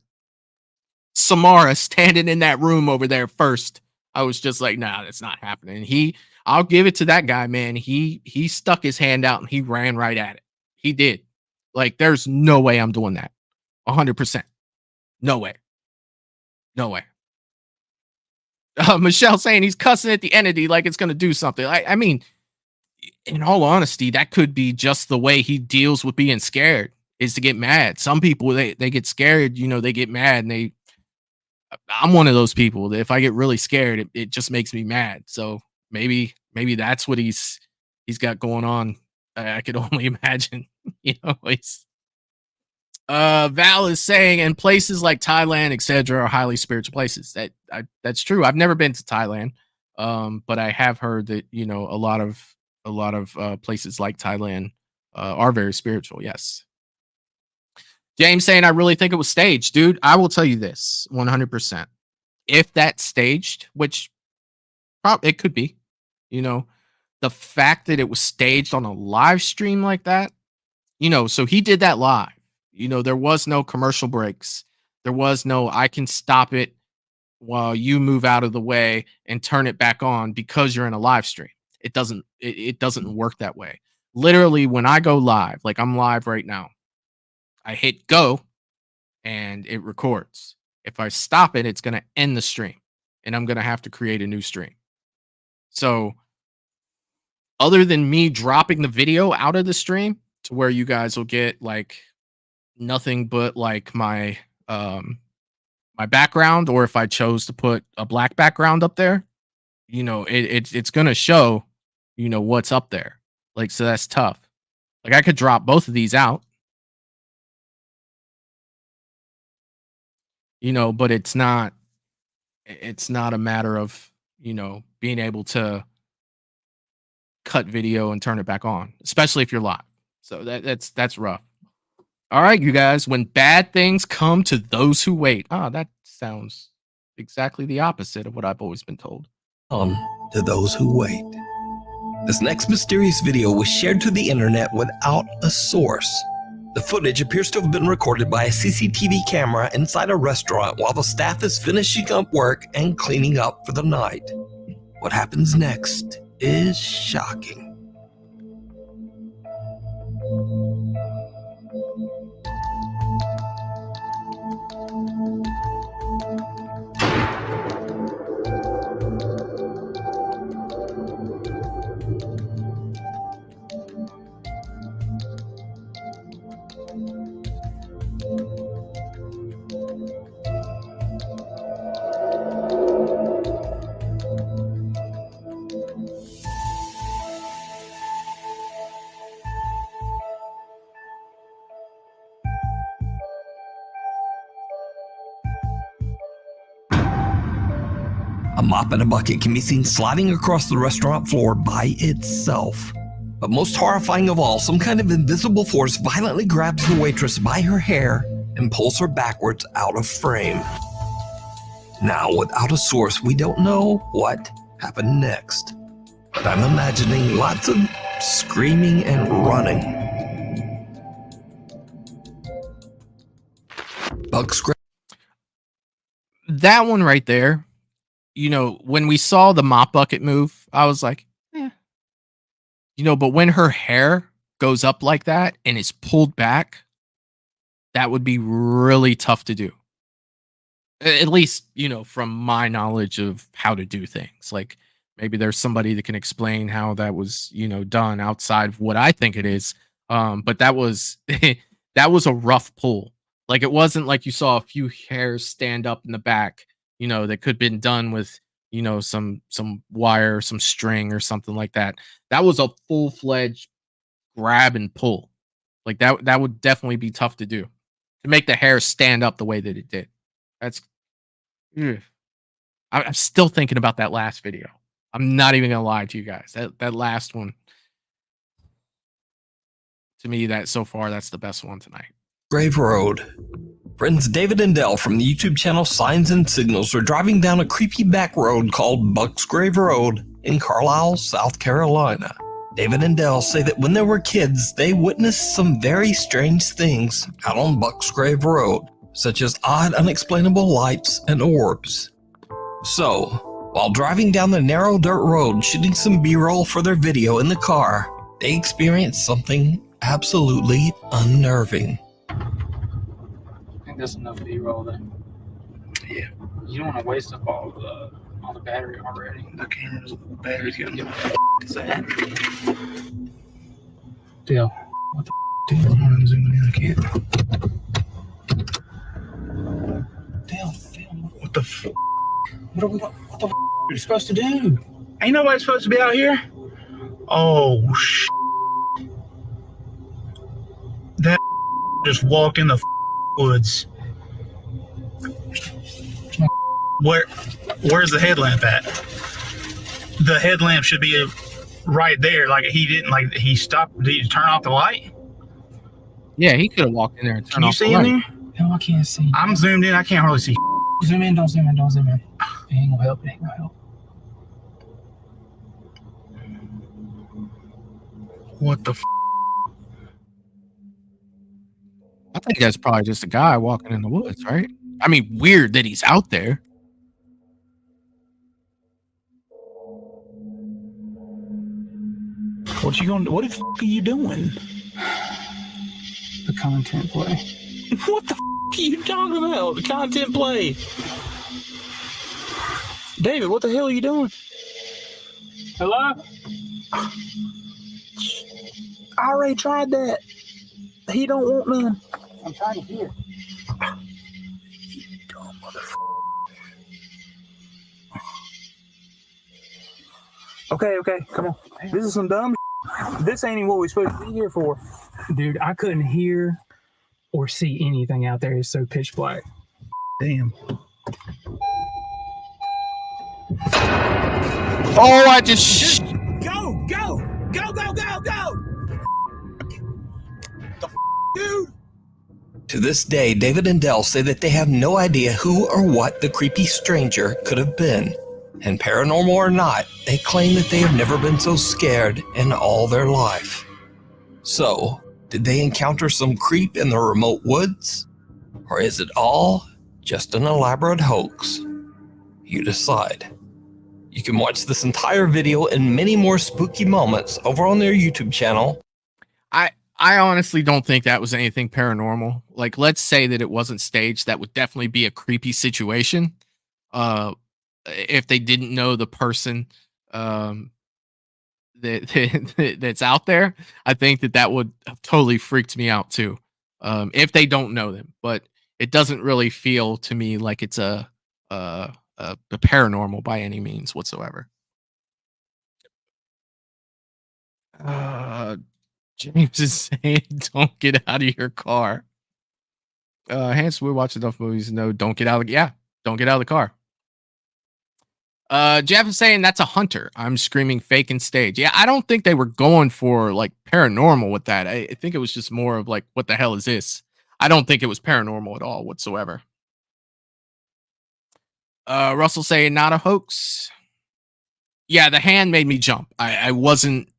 Speaker 8: Samara standing in that room over there first. I was just like, nah, that's not happening. I'll give it to that guy, man. He stuck his hand out and he ran right at it. He did. Like, there's no way I'm doing that. 100%. No way. No way. Michelle saying he's cussing at the entity like it's going to do something. I mean, in all honesty, that could be just the way he deals with being scared, is to get mad. Some people, they get scared, they get mad, and I'm one of those people that if I get really scared, it just makes me mad. So maybe that's what he's got going on. I could only imagine. Val is saying, in places like Thailand, etc., are highly spiritual places. That's true. I've never been to Thailand, but I have heard that a lot of places like Thailand are very spiritual. Yes. James saying, I really think it was staged, dude. I will tell you this 100%. If that's staged, which it could be, the fact that it was staged on a live stream like that, so he did that live. There was no commercial breaks. There was no, I can stop it while you move out of the way and turn it back on because you're in a live stream. It doesn't work that way. Literally, when I go live, like I'm live right now, I hit go and it records. If I stop it, it's going to end the stream and I'm going to have to create a new stream. So other than me dropping the video out of the stream to where you guys will get like nothing but like my my background, or if I chose to put a black background up there, it's going to show, what's up there. Like, so that's tough. Like I could drop both of these out, but it's not a matter of, being able to cut video and turn it back on, especially if you're live. So that's rough. All right, you guys, when bad things come to those who wait. That sounds exactly the opposite of what I've always been told.
Speaker 9: To those who wait. This next mysterious video was shared to the internet without a source. The footage appears to have been recorded by a CCTV camera inside a restaurant while the staff is finishing up work and cleaning up for the night. What happens next is shocking. A mop and a bucket can be seen sliding across the restaurant floor by itself. But most horrifying of all, some kind of invisible force violently grabs the waitress by her hair and pulls her backwards out of frame. Now, without a source, we don't know what happened next. But I'm imagining lots of screaming and running.
Speaker 8: That one right there, when we saw the mop bucket move, I was like, but when her hair goes up like that and is pulled back, that would be really tough to do. At least, from my knowledge of how to do things. Like maybe there's somebody that can explain how that was, done outside of what I think it is. But that was that was a rough pull. Like it wasn't like you saw a few hairs stand up in the back, that could have been done with, some wire, some string or something like that. That was a full-fledged grab and pull. Like that would definitely be tough to do, to make the hair stand up the way that it did. That's I'm still thinking about that last video. I'm not even gonna lie to you guys. That last one, to me, that so far, that's the best one tonight.
Speaker 9: Grave Road. Friends David and Dell from the YouTube channel Signs and Signals are driving down a creepy back road called Buck's Grave Road in Carlisle, South Carolina. David and Dell say that when they were kids, they witnessed some very strange things out on Buck's Grave Road, such as odd, unexplainable lights and orbs. So, while driving down the narrow dirt road shooting some B-roll for their video in the car, they experienced something absolutely unnerving.
Speaker 17: I think there's enough B-roll there.
Speaker 20: Yeah. You don't want to waste up all the battery already. The camera's battery's gonna get what the is that? Deal. What the dude? I'm zooming in. I can't. Dale, what the what the are you supposed to do? Ain't nobody supposed to be out here. Oh that just walked in the woods. Where's the headlamp at? The headlamp should be right there. Like he didn't, like he stopped. Did he turn off the light?
Speaker 8: Yeah, he could have walked in there and turned
Speaker 20: Can you
Speaker 8: off the
Speaker 20: see in
Speaker 8: light.
Speaker 20: there? No, I can't see. I'm zoomed in. I can't hardly see. Zoom in. Don't zoom in. Don't zoom in. It ain't gonna help. It ain't gonna help. What the?
Speaker 8: I think that's probably just a guy walking in the woods, right? I mean, weird that he's out there.
Speaker 20: What the f are you doing? The content play. What the f are you talking about? The content play. David, what the hell are you doing? Hello? I already tried that. He don't want none. I'm trying to hear. You dumb motherfucker. Okay, come on. This is some dumb shit. This ain't even what we're supposed to be here for. Dude, I couldn't hear or see anything out there. It's so pitch black. Damn.
Speaker 8: Oh, I just
Speaker 20: Go! Dude!
Speaker 9: To this day, David and Dell say that they have no idea who or what the creepy stranger could have been. And paranormal or not, they claim that they have never been so scared in all their life. So, did they encounter some creep in the remote woods? Or is it all just an elaborate hoax? You decide. You can watch this entire video and many more spooky moments over on their YouTube channel.
Speaker 8: I honestly don't think that was anything paranormal. Like, let's say that it wasn't staged. That would definitely be a creepy situation. If they didn't know the person that's out there, I think that would have totally freaked me out too. If they don't know them, but it doesn't really feel to me like it's a paranormal by any means whatsoever. James is saying, "Don't get out of your car." Hans, we watch enough movies. No, don't get out of don't get out of the car. Jeff is saying that's a hunter. I'm screaming fake and stage. Yeah, I don't think they were going for like paranormal with that. I think it was just more of like, what the hell is this? I don't think it was paranormal at all whatsoever. Russell saying not a hoax. Yeah, the hand made me jump. I wasn't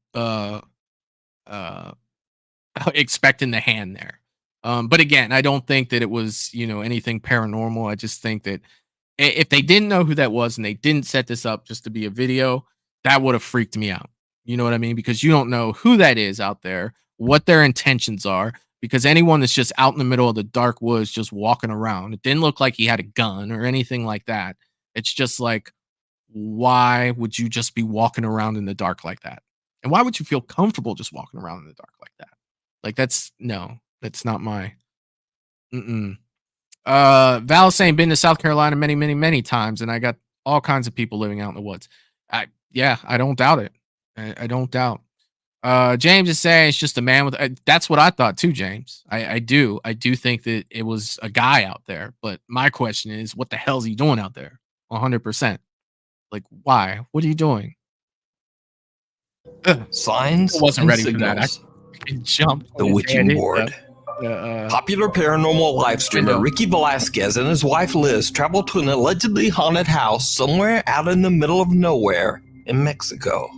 Speaker 8: expecting the hand there. But again, I don't think that it was, anything paranormal. I just think that if they didn't know who that was and they didn't set this up just to be a video, that would have freaked me out. You know what I mean? Because you don't know who that is out there, what their intentions are, because anyone that's just out in the middle of the dark woods just walking around, it didn't look like he had a gun or anything like that. It's just like, why would you just be walking around in the dark like that? And why would you feel comfortable just walking around in the dark like that? Like, that's not my Val is saying, been to South Carolina many, many, many times, and I got all kinds of people living out in the woods. I don't doubt it. I don't doubt. James is saying it's just a man with that's what I thought too, James. I do think that it was a guy out there, but my question is, what the hell is he doing out there? 100%. Like, why? What are you doing?
Speaker 9: Signs
Speaker 8: I wasn't
Speaker 9: and
Speaker 8: ready
Speaker 9: signals.
Speaker 8: for that. I jumped
Speaker 9: The witching board. Popular paranormal live streamer Ricky Velasquez and his wife Liz traveled to an allegedly haunted house somewhere out in the middle of nowhere in Mexico.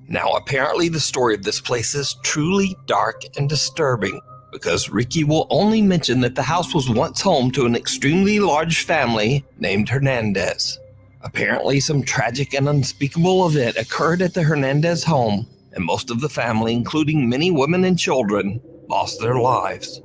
Speaker 9: Now, apparently the story of this place is truly dark and disturbing, because Ricky will only mention that the house was once home to an extremely large family named Hernandez. Apparently, some tragic and unspeakable event occurred at the Hernandez home, and most of the family, including many women and children, lost their lives.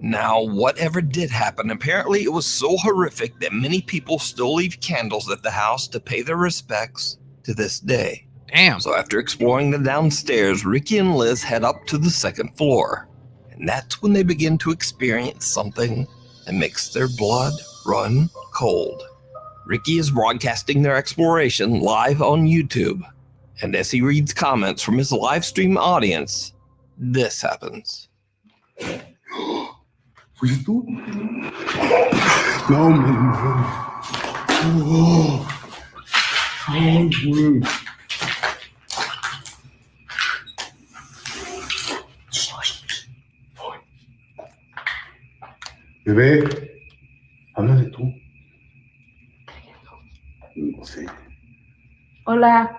Speaker 9: Now, whatever did happen, apparently it was so horrific that many people still leave candles at the house to pay their respects to this day.
Speaker 8: Damn.
Speaker 9: So after exploring the downstairs, Ricky and Liz head up to the second floor. And that's when they begin to experience something that makes their blood run cold. Ricky is broadcasting their exploration live on YouTube. And as he reads comments from his live stream audience, this happens.
Speaker 4: ¿Fuiste tú? No, man. Oh, güey. Bebé, háblale tú. No sé.
Speaker 5: Hola.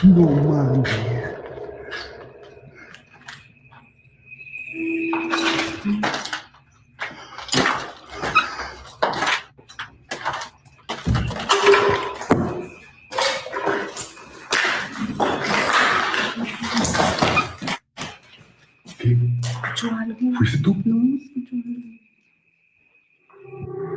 Speaker 4: No mames. ¿Fuiste tú?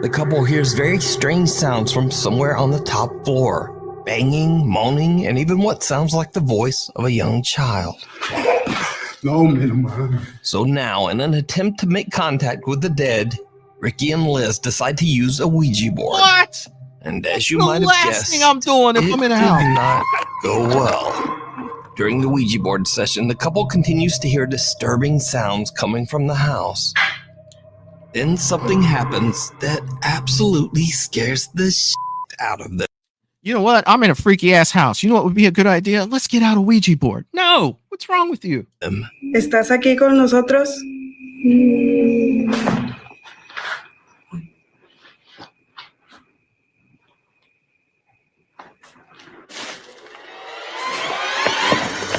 Speaker 9: The couple hears very strange sounds from somewhere on the top floor. Banging, moaning, and even what sounds like the voice of a young child.
Speaker 4: No, man.
Speaker 9: So now, in an attempt to make contact with the dead, Ricky and Liz decide to use a Ouija board.
Speaker 8: What?
Speaker 9: And as you
Speaker 8: The
Speaker 9: might have
Speaker 8: last
Speaker 9: guessed,
Speaker 8: thing I'm doing if
Speaker 9: it
Speaker 8: I'm in a
Speaker 9: did
Speaker 8: house.
Speaker 9: not go well. During the Ouija board session, the couple continues to hear disturbing sounds coming from the house. Then something happens that absolutely scares the shit out of them.
Speaker 8: You know what? I'm in a freaky ass house. You know what would be a good idea? Let's get out a Ouija board. No. What's wrong with you?
Speaker 5: ¿Estás aquí con nosotros?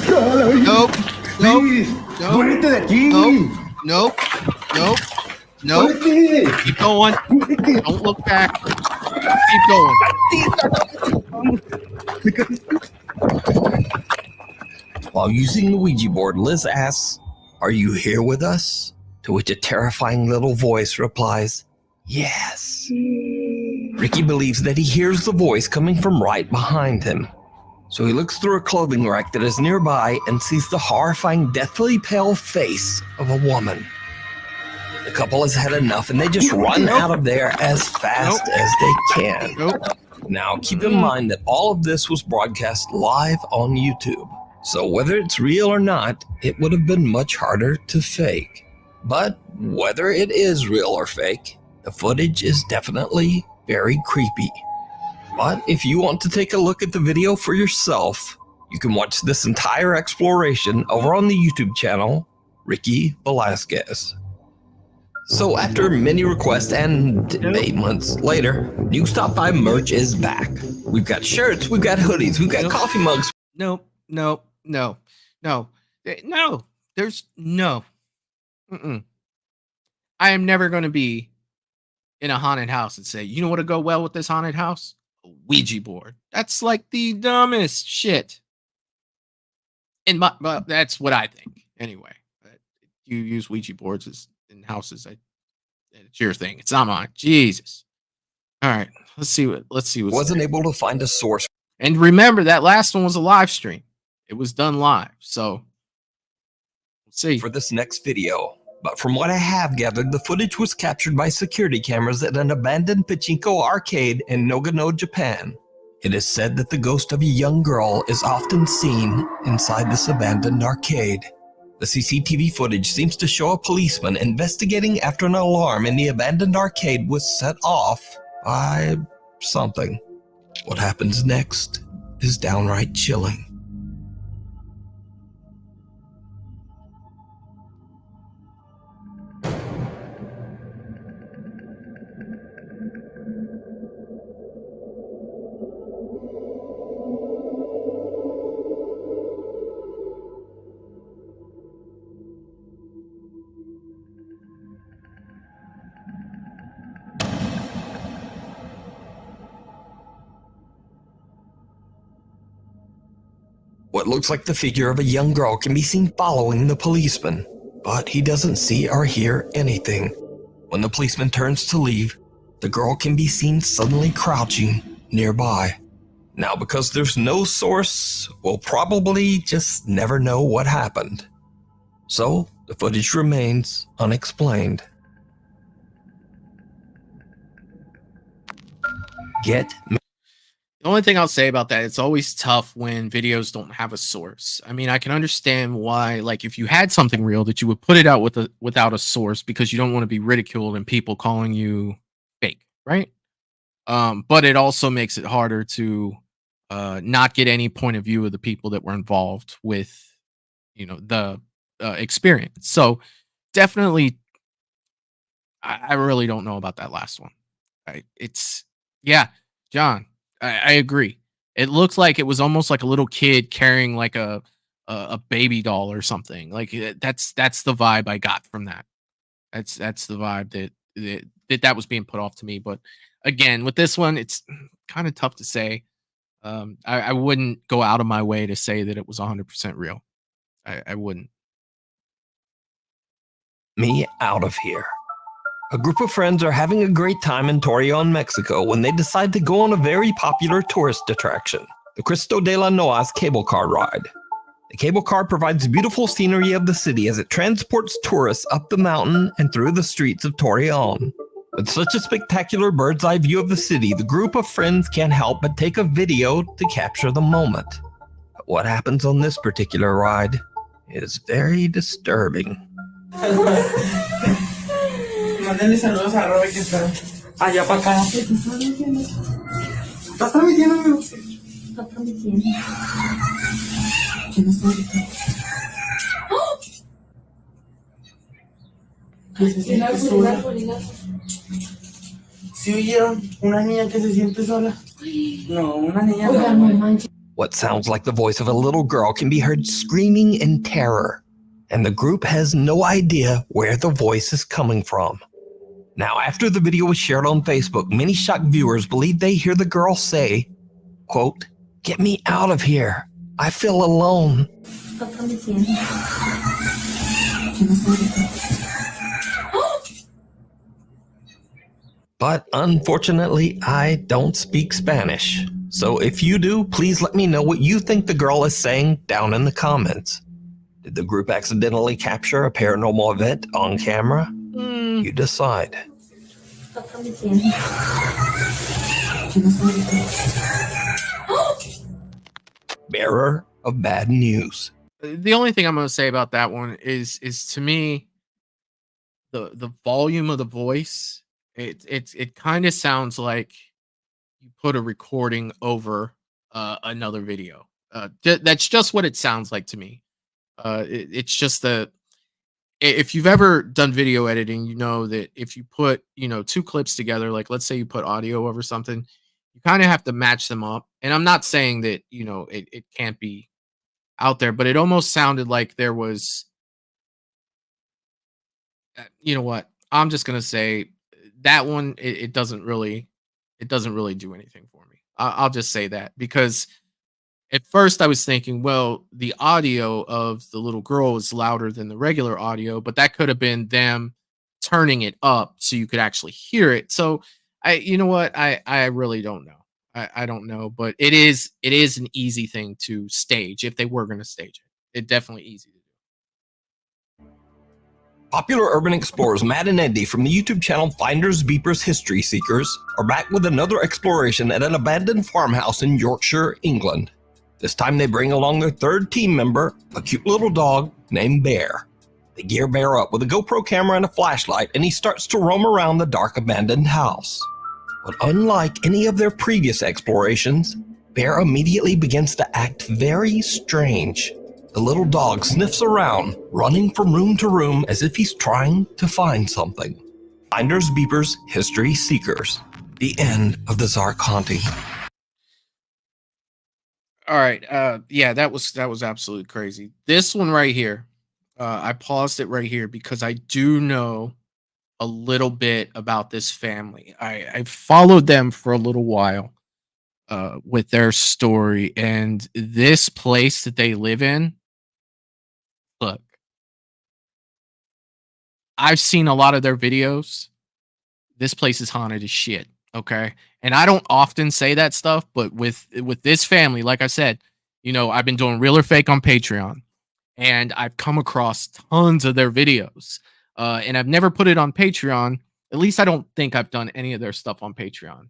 Speaker 8: Nope. Nope. Nope.
Speaker 4: ¡Muérete de aquí!
Speaker 8: Nope. Nope. Nope. Nope. Keep going. Don't look back. Keep going.
Speaker 9: While using the Ouija board, Liz asks, "Are you here with us?" To which a terrifying little voice replies, "Yes." Ricky believes that he hears the voice coming from right behind him. So he looks through a clothing rack that is nearby and sees the horrifying, deathly pale face of a woman. The couple has had enough and they just run out of there as fast as they can. Now, keep in mind that all of this was broadcast live on YouTube. So whether it's real or not, it would have been much harder to fake. But whether it is real or fake, the footage is definitely very creepy. But if you want to take a look at the video for yourself, you can watch this entire exploration over on the YouTube channel, Ricky Velasquez. So after many requests and 8 months later, Nuke's Top 5 merch is back. We've got shirts, we've got hoodies, we've got coffee mugs.
Speaker 8: No. There's no. I am never going to be in a haunted house and say, you know what would go well with this haunted house? A Ouija board. That's like the dumbest shit. Well, that's what I think. Anyway, you use Ouija boards in houses. It's your thing. It's not mine. Jesus. All right. Let's see what.
Speaker 9: Wasn't able to find a source.
Speaker 8: And remember, that last one was a live stream. It was done live. So let's see
Speaker 9: for this next video. But from what I have gathered, the footage was captured by security cameras at an abandoned pachinko arcade in Nagano, Japan. It is said that the ghost of a young girl is often seen inside this abandoned arcade. The CCTV footage seems to show a policeman investigating after an alarm in the abandoned arcade was set off by something. What happens next is downright chilling. it looks like the figure of a young girl can be seen following the policeman, but he doesn't see or hear anything. When the policeman turns to leave, the girl can be seen suddenly crouching nearby. Now, because there's no source, we'll probably just never know what happened. So, the footage remains unexplained. Get me.
Speaker 8: The only thing I'll say about that, it's always tough when videos don't have a source. I mean, I can understand why, like, if you had something real, that you would put it out without a source because you don't want to be ridiculed and people calling you fake, right? But it also makes it harder to not get any point of view of the people that were involved with, the experience. So definitely, I really don't know about that last one. Yeah, John, I agree. It looks like it was almost like a little kid carrying like a baby doll or something. Like that's the vibe I got from that. That's the vibe that was being put off to me. But again, with this one, it's kind of tough to say. I wouldn't go out of my way to say that it was 100% real. I wouldn't.
Speaker 9: Me out of here. A group of friends are having a great time in Torreon, Mexico when they decide to go on a very popular tourist attraction, the Cristo de la Noa's cable car ride. The cable car provides beautiful scenery of the city as it transports tourists up the mountain and through the streets of Torreon. With such a spectacular bird's eye view of the city, the group of friends can't help but take a video to capture the moment. But what happens on this particular ride is very disturbing.
Speaker 21: Mándenle saludos a Robert que está allá para acá. ¿Estás transmitiendo, amigo? Está transmitiendo. ¿Quién está ahorita? ¿Qué se siente sola? ¿Sí oyeron? Una niña que se siente sola. No, una niña.
Speaker 9: What sounds like the voice of a little girl can be heard screaming in terror, and the group has no idea where the voice is coming from. Now, after the video was shared on Facebook, many shocked viewers believe they hear the girl say, quote, "Get me out of here. I feel alone." But unfortunately, I don't speak Spanish. So if you do, please let me know what you think the girl is saying down in the comments. Did the group accidentally capture a paranormal event on camera? You decide. Bearer of bad news.
Speaker 8: The only thing I'm going to say about that one is to me, the volume of the voice. It kind of sounds like you put a recording over another video. That's just what it sounds like to me. It's just if you've ever done video editing, you know that if you put, two clips together, like let's say you put audio over something, you kind of have to match them up. And I'm not saying that, it can't be out there, but it almost sounded like there was, you know what? I'm just going to say that one, it doesn't really do anything for me. I'll just say that because at first I was thinking, well, the audio of the little girl is louder than the regular audio, but that could have been them turning it up so you could actually hear it. So you know what? I really don't know. I don't know, but it is an easy thing to stage if they were going to stage it. It's definitely easy to do.
Speaker 9: Popular urban explorers Matt and Andy from the YouTube channel Finders Beepers History Seekers are back with another exploration at an abandoned farmhouse in Yorkshire, England. This time they bring along their third team member, a cute little dog named Bear. They gear Bear up with a GoPro camera and a flashlight, and he starts to roam around the dark abandoned house. But unlike any of their previous explorations, Bear immediately begins to act very strange. The little dog sniffs around, running from room to room as if he's trying to find something. Finders Beepers History Seekers. The end of the Zark haunting.
Speaker 8: All right. Yeah, that was absolutely crazy. This one right here, I paused it right here because I do know a little bit about this family. I followed them for a little while. with their story, and this place that they live in. Look, I've seen a lot of their videos. This place is haunted as shit. Okay, and I don't often say that stuff, but with this family, like I said, I've been doing real or fake on Patreon, and I've come across tons of their videos, and I've never put it on Patreon. At least I don't think I've done any of their stuff on Patreon,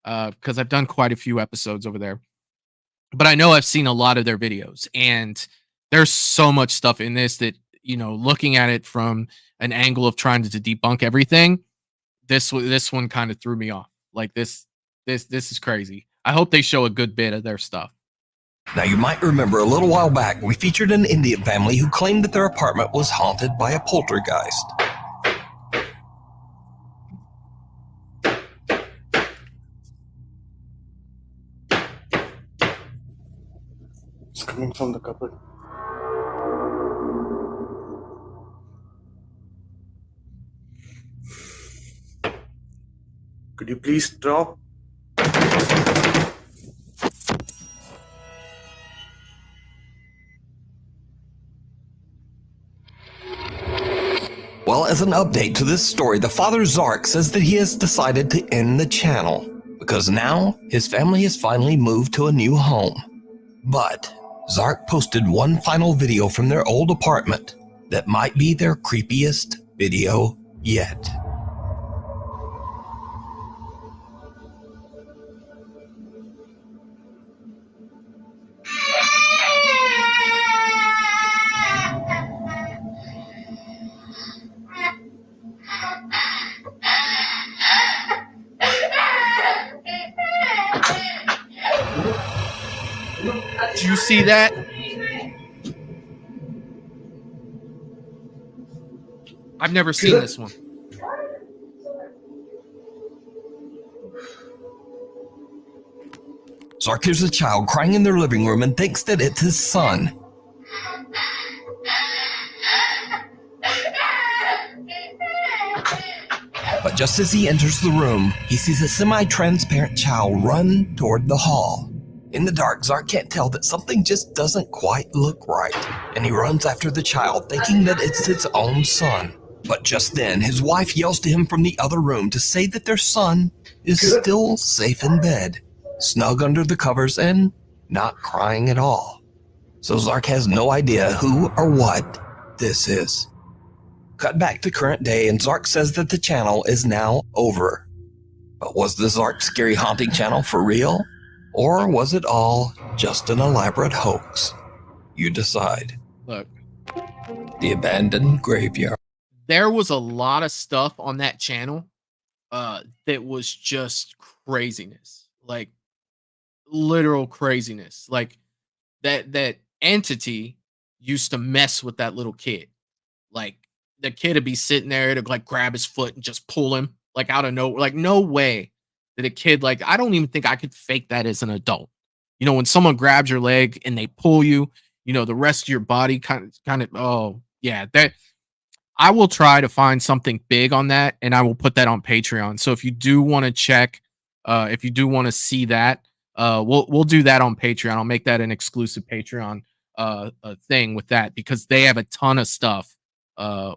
Speaker 8: because I've done quite a few episodes over there. But I know I've seen a lot of their videos, and there's so much stuff in this that, looking at it from an angle of trying to debunk everything, this one kind of threw me off. Like this is crazy. I hope they show a good bit of their stuff.
Speaker 9: Now, you might remember a little while back, we featured an Indian family who claimed that their apartment was haunted by a poltergeist.
Speaker 4: It's coming from the cupboard. Could you please stop?
Speaker 9: Well, as an update to this story, the father Zark says that he has decided to end the channel because now his family has finally moved to a new home. But Zark posted one final video from their old apartment that might be their creepiest video yet.
Speaker 8: Did you see that? I've never seen this one.
Speaker 9: Zark hears a child crying in their living room and thinks that it's his son. But just as he enters the room, he sees a semi-transparent child run toward the hall. In the dark, Zark can't tell that something just doesn't quite look right, and he runs after the child, thinking that it's his own son. But just then, his wife yells to him from the other room to say that their son is still safe in bed, snug under the covers and not crying at all. So Zark has no idea who or what this is. Cut back to current day, and Zark says that the channel is now over. But was the Zark Scary Haunting channel for real? Or was it all just an elaborate hoax? You decide.
Speaker 8: Look.
Speaker 9: The abandoned graveyard.
Speaker 8: There was a lot of stuff on that channel that was just craziness. Like literal craziness. Like that entity used to mess with that little kid. Like the kid would be sitting there to like grab his foot and just pull him like out of nowhere. Like no way that a kid, like I don't even think I could fake that as an adult. When someone grabs your leg and they pull you, the rest of your body kind of oh yeah, that I will try to find something big on that, and I will put that on Patreon. So if you do want to check, if you do want to see that, we'll do that on Patreon. I'll make that an exclusive Patreon thing with that, because they have a ton of stuff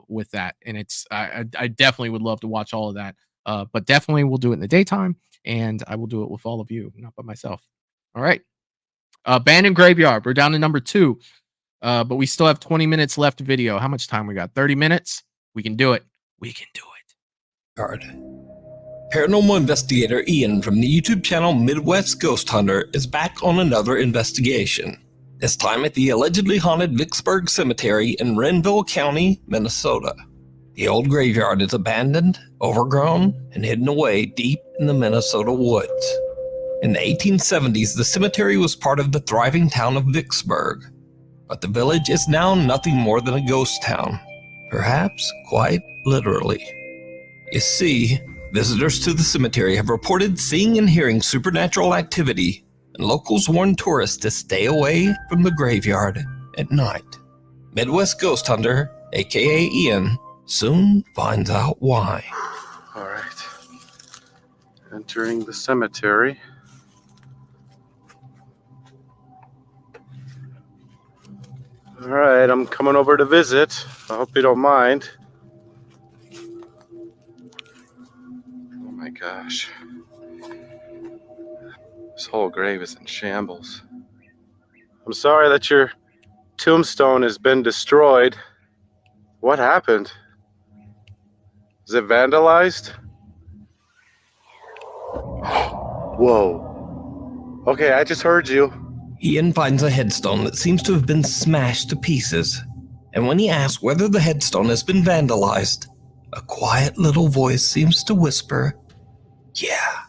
Speaker 8: with that, and it's I definitely would love to watch all of that. But definitely we'll do it in the daytime, and I will do it with all of you, not by myself. All right. Abandoned Graveyard. We're down to number 2. But we still have 20 minutes left of video. How much time we got? 30 minutes? We can do it. We can do it.
Speaker 9: Paranormal investigator Ian from the YouTube channel Midwest Ghost Hunter is back on another investigation. This time at the allegedly haunted Vicksburg Cemetery in Renville County, Minnesota. The old graveyard is abandoned, overgrown, and hidden away deep in the Minnesota woods. In the 1870s, the cemetery was part of the thriving town of Vicksburg, but the village is now nothing more than a ghost town, perhaps quite literally. You see, visitors to the cemetery have reported seeing and hearing supernatural activity, and locals warn tourists to stay away from the graveyard at night. Midwest Ghost Hunter, aka Ian, soon finds out why.
Speaker 4: All right. Entering the cemetery. All right, I'm coming over to visit. I hope you don't mind. Oh my gosh. This whole grave is in shambles. I'm sorry that your tombstone has been destroyed. What happened? Is it vandalized? Whoa. Okay, I just heard you.
Speaker 9: Ian finds a headstone that seems to have been smashed to pieces. And when he asks whether the headstone has been vandalized, a quiet little voice seems to whisper, "Yeah."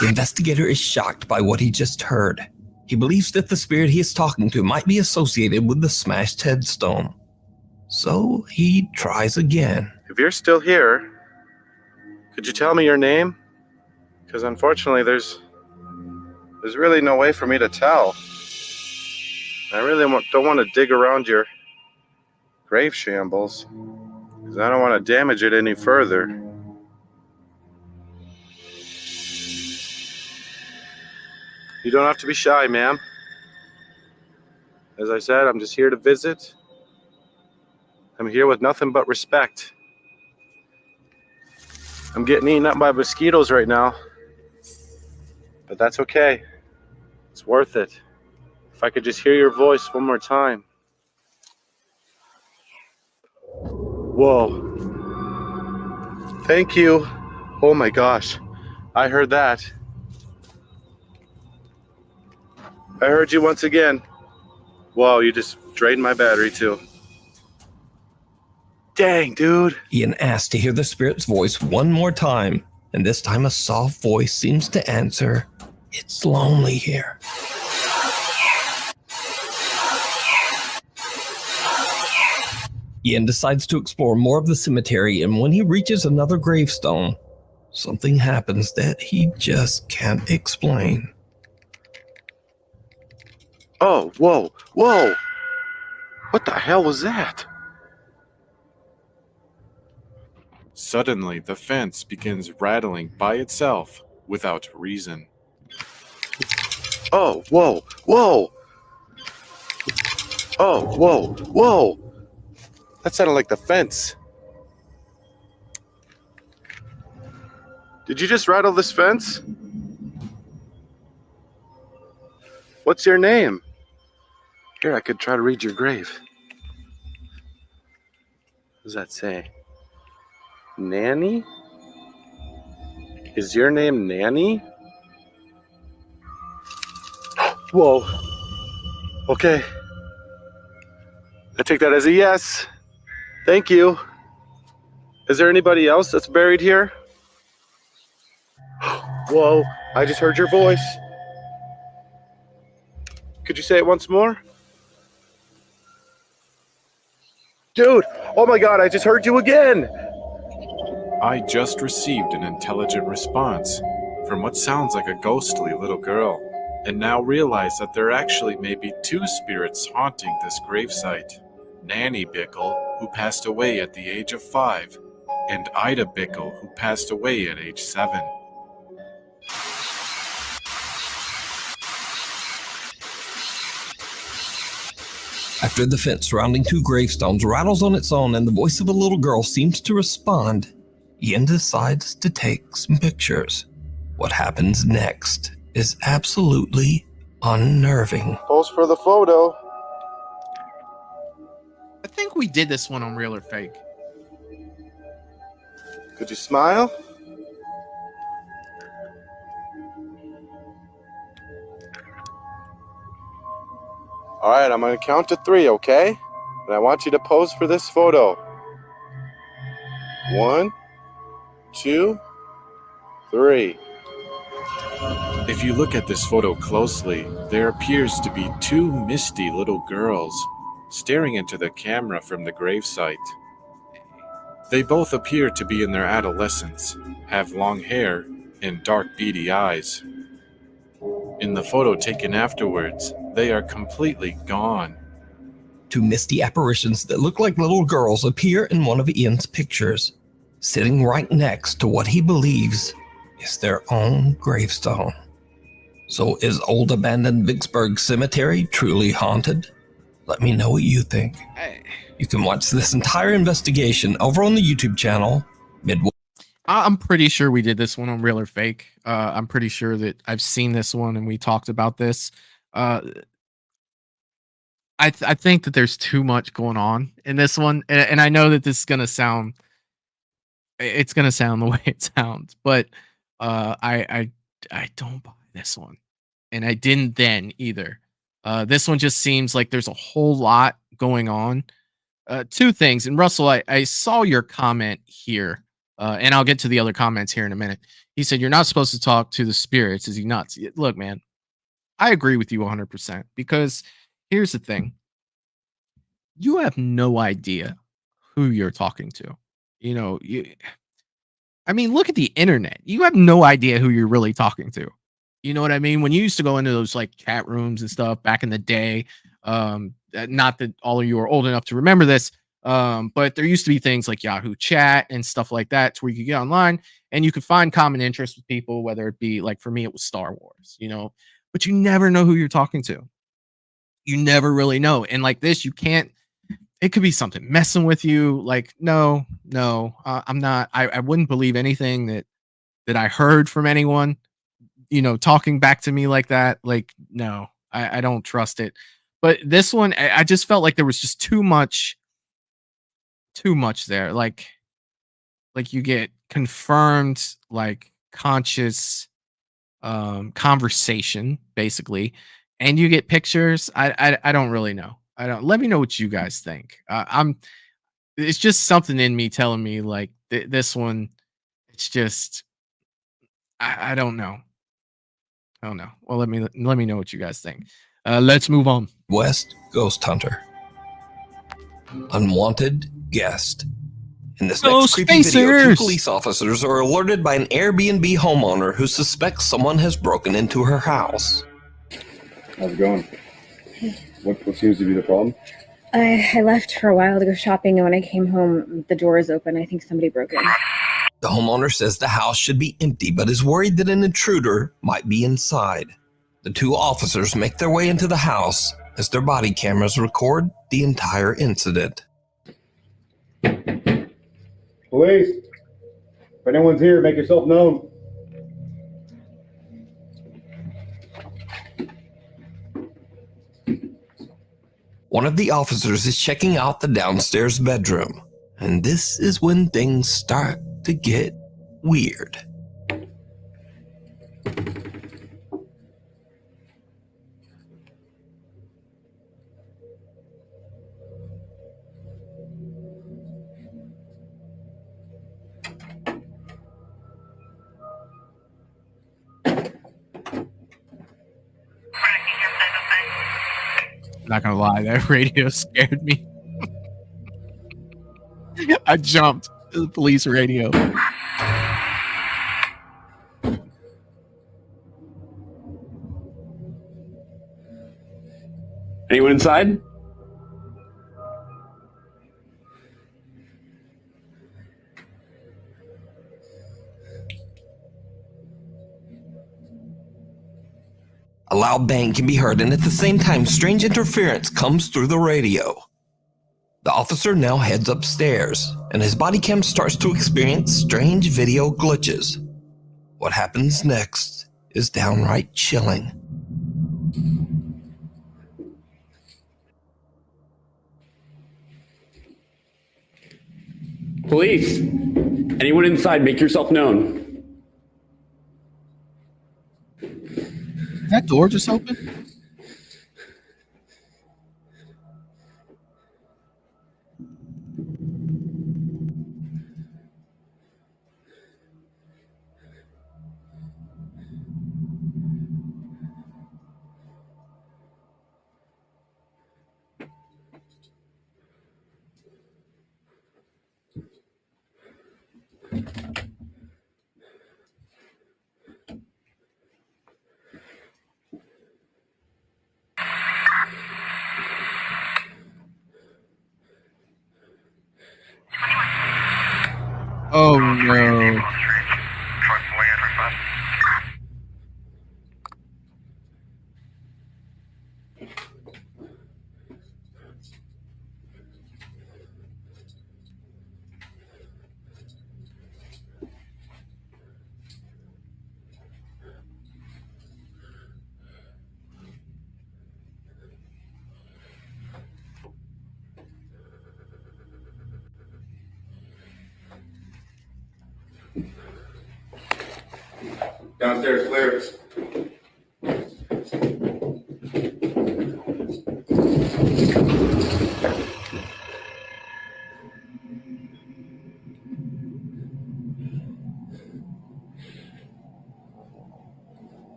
Speaker 9: The investigator is shocked by what he just heard. He believes that the spirit he is talking to might be associated with the smashed headstone. So he tries again.
Speaker 4: If you're still here, could you tell me your name? Because unfortunately, there's really no way for me to tell. I really don't want to dig around your grave shambles, because I don't want to damage it any further. You don't have to be shy, ma'am. As I said, I'm just here to visit. I'm here with nothing but respect. I'm getting eaten up by mosquitoes right now, but that's okay. It's worth it. If I could just hear your voice one more time. Whoa. Thank you. Oh my gosh. I heard that. I heard you once again. Whoa, you just drained my battery too. Dang, dude.
Speaker 9: Ian asks to hear the spirit's voice one more time, and this time a soft voice seems to answer, "It's lonely here." Ian decides to explore more of the cemetery, and when he reaches another gravestone, something happens that he just can't explain.
Speaker 4: Oh, whoa, whoa. What the hell was that?
Speaker 1: Suddenly, the fence begins rattling by itself without reason.
Speaker 4: Oh, whoa, whoa. Oh, whoa, whoa. That sounded like the fence. Did you just rattle this fence? What's your name? Here, I could try to read your grave. What does that say? Nanny? Is your name Nanny? Whoa. Okay. I take that as a yes. Thank you. Is there anybody else that's buried here? Whoa, I just heard your voice. Could you say it once more? Dude, oh my God, I just heard you again.
Speaker 1: I just received an intelligent response from what sounds like a ghostly little girl, and now realize that there actually may be two spirits haunting this gravesite. Nanny Bickle, who passed away at the age of 5, and Ida Bickle, who passed away at age 7.
Speaker 9: After the fence surrounding two gravestones rattles on its own and the voice of a little girl seems to respond, Ian decides to take some pictures. What happens next is absolutely unnerving.
Speaker 4: Pose for the photo.
Speaker 8: I think we did this one on Real or Fake.
Speaker 4: Could you smile? All right, I'm going to count to 3, okay? And I want you to pose for this photo. 1, 2, 3.
Speaker 1: If you look at this photo closely, there appears to be two misty little girls staring into the camera from the gravesite. They both appear to be in their adolescence, have long hair, and dark beady eyes. In the photo taken afterwards, they are completely gone.
Speaker 9: Two misty apparitions that look like little girls appear in one of Ian's pictures, sitting right next to what he believes is their own gravestone. So is old abandoned Vicksburg Cemetery truly haunted? Let me know what you think. You can watch this entire investigation over on the YouTube channel, Midwest.
Speaker 8: I'm pretty sure we did this one on Real or Fake. I'm pretty sure that I've seen this one and we talked about this. I think that there's too much going on in this one, and I know that this is gonna sound, it's gonna sound the way it sounds, but I don't buy this one, and I didn't then either. This one just seems like there's a whole lot going on. Two things, and Russell, I saw your comment here, and I'll get to the other comments here in a minute. He said you're not supposed to talk to the spirits. Is he nuts? Look, man, I agree with you 100% because here's the thing. You have no idea who you're talking to. You know, I mean, look at the internet. You have no idea who you're really talking to. You know what I mean? When you used to go into those like chat rooms and stuff back in the day, not that all of you are old enough to remember this, but there used to be things like Yahoo Chat and stuff like that to where you could get online and you could find common interests with people, whether it be like for me, it was Star Wars, you know, but you never know who you're talking to. You never really know. And like this, you can't, it could be something messing with you. Like, no, I'm not, I wouldn't believe anything that I heard from anyone, you know, talking back to me like that. Like, no, I don't trust it. But this one, I just felt like there was just too much there. Like you get confirmed, like conscious conversation, basically, and you get pictures. I don't really know. I don't. Let me know what you guys think. It's just something in me telling me like this one. It's just I don't know. I don't know. Well, let me know what you guys think. Let's move on.
Speaker 9: West Ghost Hunter. Unwanted guest. In this next creepy video, 2 police officers are alerted by an Airbnb homeowner who suspects someone has broken into her house.
Speaker 3: How's it going? What seems to be the problem?
Speaker 22: I left for a while to go shopping, and when I came home, the door is open. I think somebody broke in.
Speaker 9: The homeowner says the house should be empty, but is worried that an intruder might be inside. The 2 officers make their way into the house as their body cameras record the entire incident.
Speaker 3: Police! If anyone's here, make yourself known.
Speaker 9: One of the officers is checking out the downstairs bedroom, and this is when things start to get weird.
Speaker 8: Not gonna lie, that radio scared me. I jumped to the police radio.
Speaker 3: Anyone inside?
Speaker 9: A loud bang can be heard, and at the same time, strange interference comes through the radio. The officer now heads upstairs, and his body cam starts to experience strange video glitches. What happens next is downright chilling.
Speaker 3: Police! Anyone inside, make yourself known.
Speaker 8: Did that door just open? Oh no.
Speaker 3: Downstairs clear.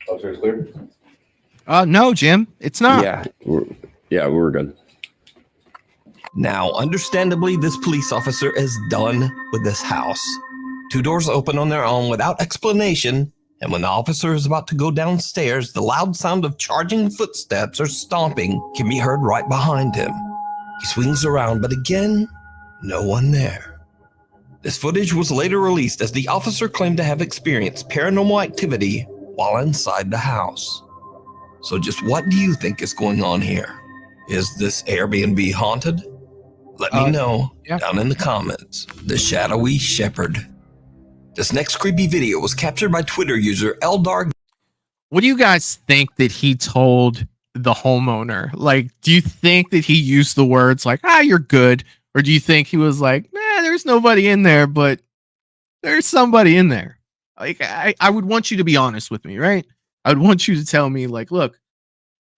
Speaker 3: Downstairs clear.
Speaker 8: No, Jim, it's not.
Speaker 6: Yeah, we're good.
Speaker 9: Now, understandably, this police officer is done with this house. 2 doors open on their own without explanation, and when the officer is about to go downstairs, the loud sound of charging footsteps or stomping can be heard right behind him. He swings around, but again, no one there. This footage was later released as the officer claimed to have experienced paranormal activity while inside the house. So just what do you think is going on here? Is this Airbnb haunted? Let me know down in the comments. The Shadowy Shepherd. This next creepy video was captured by Twitter user Eldar.
Speaker 8: What do you guys think that he told the homeowner? Like, do you think that he used the words like, you're good? Or do you think he was like, there's nobody in there, but there's somebody in there? Like, I would want you to be honest with me, right? I would want you to tell me, like, look,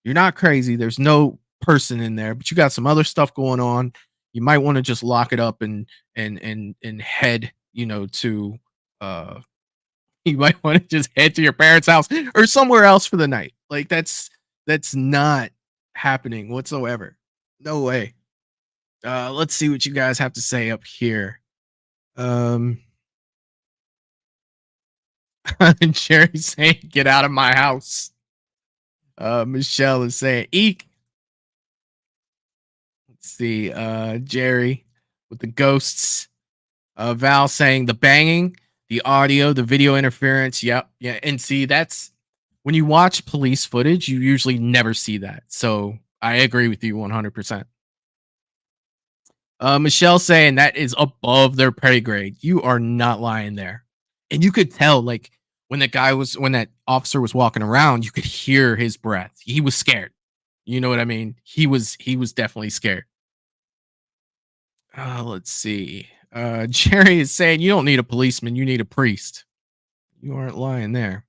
Speaker 8: you're not crazy. There's no person in there, but you got some other stuff going on. You might want to just lock it up and head, to you might want to just head to your parents' house or somewhere else for the night. Like that's not happening whatsoever. No way. Let's see what you guys have to say up here. Jerry's saying, "Get out of my house." Michelle is saying, "Eek." Let's see. Jerry with the ghosts. Val saying the banging, the audio, the video interference. Yep. Yeah. And see, that's when you watch police footage, you usually never see that. So I agree with you 100%. Michelle saying that is above their pay grade. You are not lying there. And you could tell, like, when that officer was walking around, you could hear his breath. He was scared. You know what I mean? He was definitely scared. Let's see. Jerry is saying you don't need a policeman, you need a priest. You aren't lying there.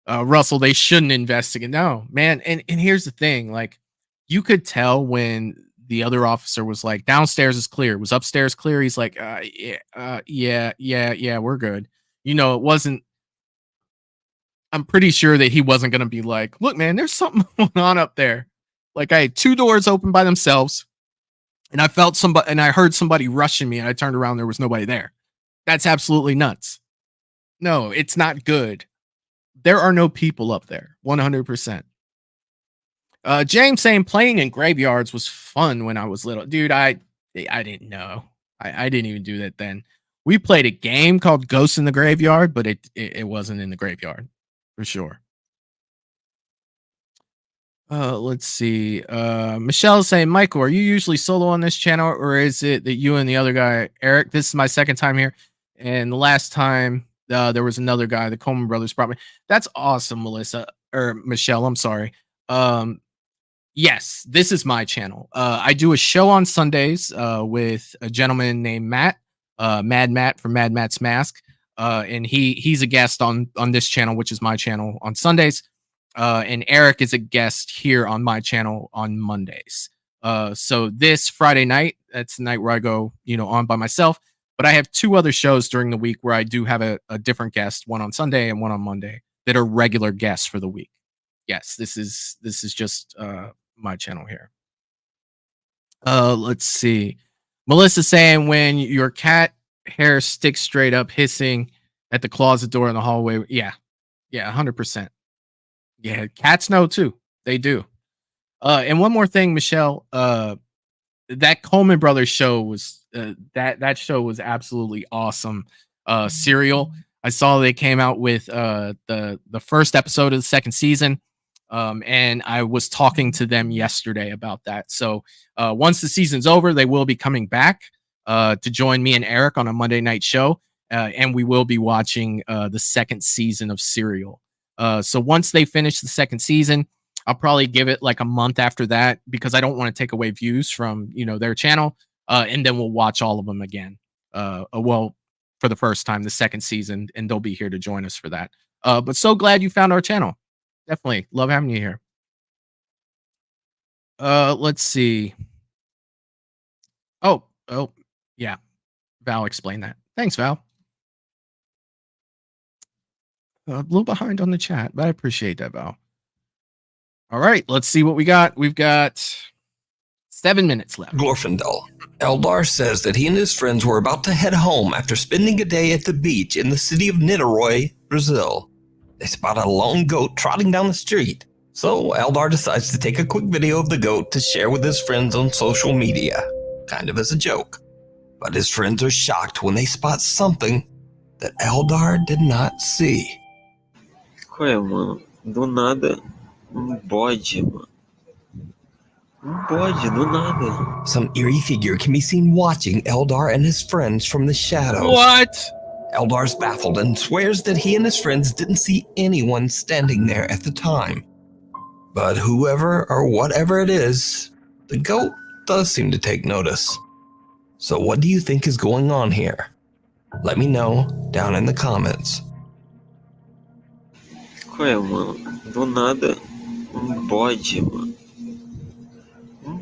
Speaker 8: Russell, they shouldn't investigate. No, man. And here's the thing, like, you could tell when the other officer was like, downstairs is clear. Was upstairs clear? He's like, yeah, we're good. It wasn't. I'm pretty sure that he wasn't going to be like, look, man, there's something going on up there. Like, I had 2 doors open by themselves, and I felt somebody, and I heard somebody rushing me, and I turned around, there was nobody there. That's absolutely nuts. No, it's not good. There are no people up there. 100%. James saying playing in graveyards was fun when I was little. Dude, I didn't know. I didn't even do that then. We played a game called Ghosts in the Graveyard, but it wasn't in the graveyard for sure. Let's see. Michelle's saying, Michael, are you usually solo on this channel, or is it that you and the other guy, Eric? This is my second time here, and the last time there was another guy, the Coleman brothers, brought me. That's awesome, Melissa or Michelle. I'm sorry. Yes, this is my channel. I do a show on Sundays with a gentleman named Matt, Mad Matt from Mad Matt's Mask, and he's a guest on this channel, which is my channel on Sundays. And Eric is a guest here on my channel on Mondays. So this Friday night, that's the night where I go, on by myself. But I have 2 other shows during the week where I do have a different guest, one on Sunday and one on Monday, that are regular guests for the week. Yes, this is just my channel here. Let's see. Melissa saying, when your cat hair sticks straight up, hissing at the closet door in the hallway. Yeah, 100%. Yeah, cats know too. They do. And one more thing, Michelle. That Coleman Brothers show was that show was absolutely awesome. Serial. I saw they came out with the first episode of the second season. And I was talking to them yesterday about that. So once the season's over, they will be coming back to join me and Eric on a Monday night show. And we will be watching the second season of Serial. So once they finish the second season, I'll probably give it like a month after that, because I don't want to take away views from, their channel. And then we'll watch all of them again. Well, for the first time, the second season, and they'll be here to join us for that. But so glad you found our channel. Definitely love having you here. Let's see. Oh, yeah. Val explained that. Thanks, Val. A little behind on the chat, but I appreciate that, Val. All right, let's see what we got. We've got 7 minutes left.
Speaker 9: Glorfindel. Eldar says that he and his friends were about to head home after spending a day at the beach in the city of Niterói, Brazil. They spot a lone goat trotting down the street. So Eldar decides to take a quick video of the goat to share with his friends on social media, kind of as a joke. But his friends are shocked when they spot something that Eldar did not see.
Speaker 7: Qual é, mano? Do nada, bode, mano. Bode, do nada.
Speaker 9: Some eerie figure can be seen watching Eldar and his friends from the shadows.
Speaker 8: What?
Speaker 9: Eldar's baffled and swears that he and his friends didn't see anyone standing there at the time. But whoever or whatever it is, the goat does seem to take notice. So what do you think is going on here? Let me know down in the comments.
Speaker 7: Qual é, mano? Do nada, bode, mano.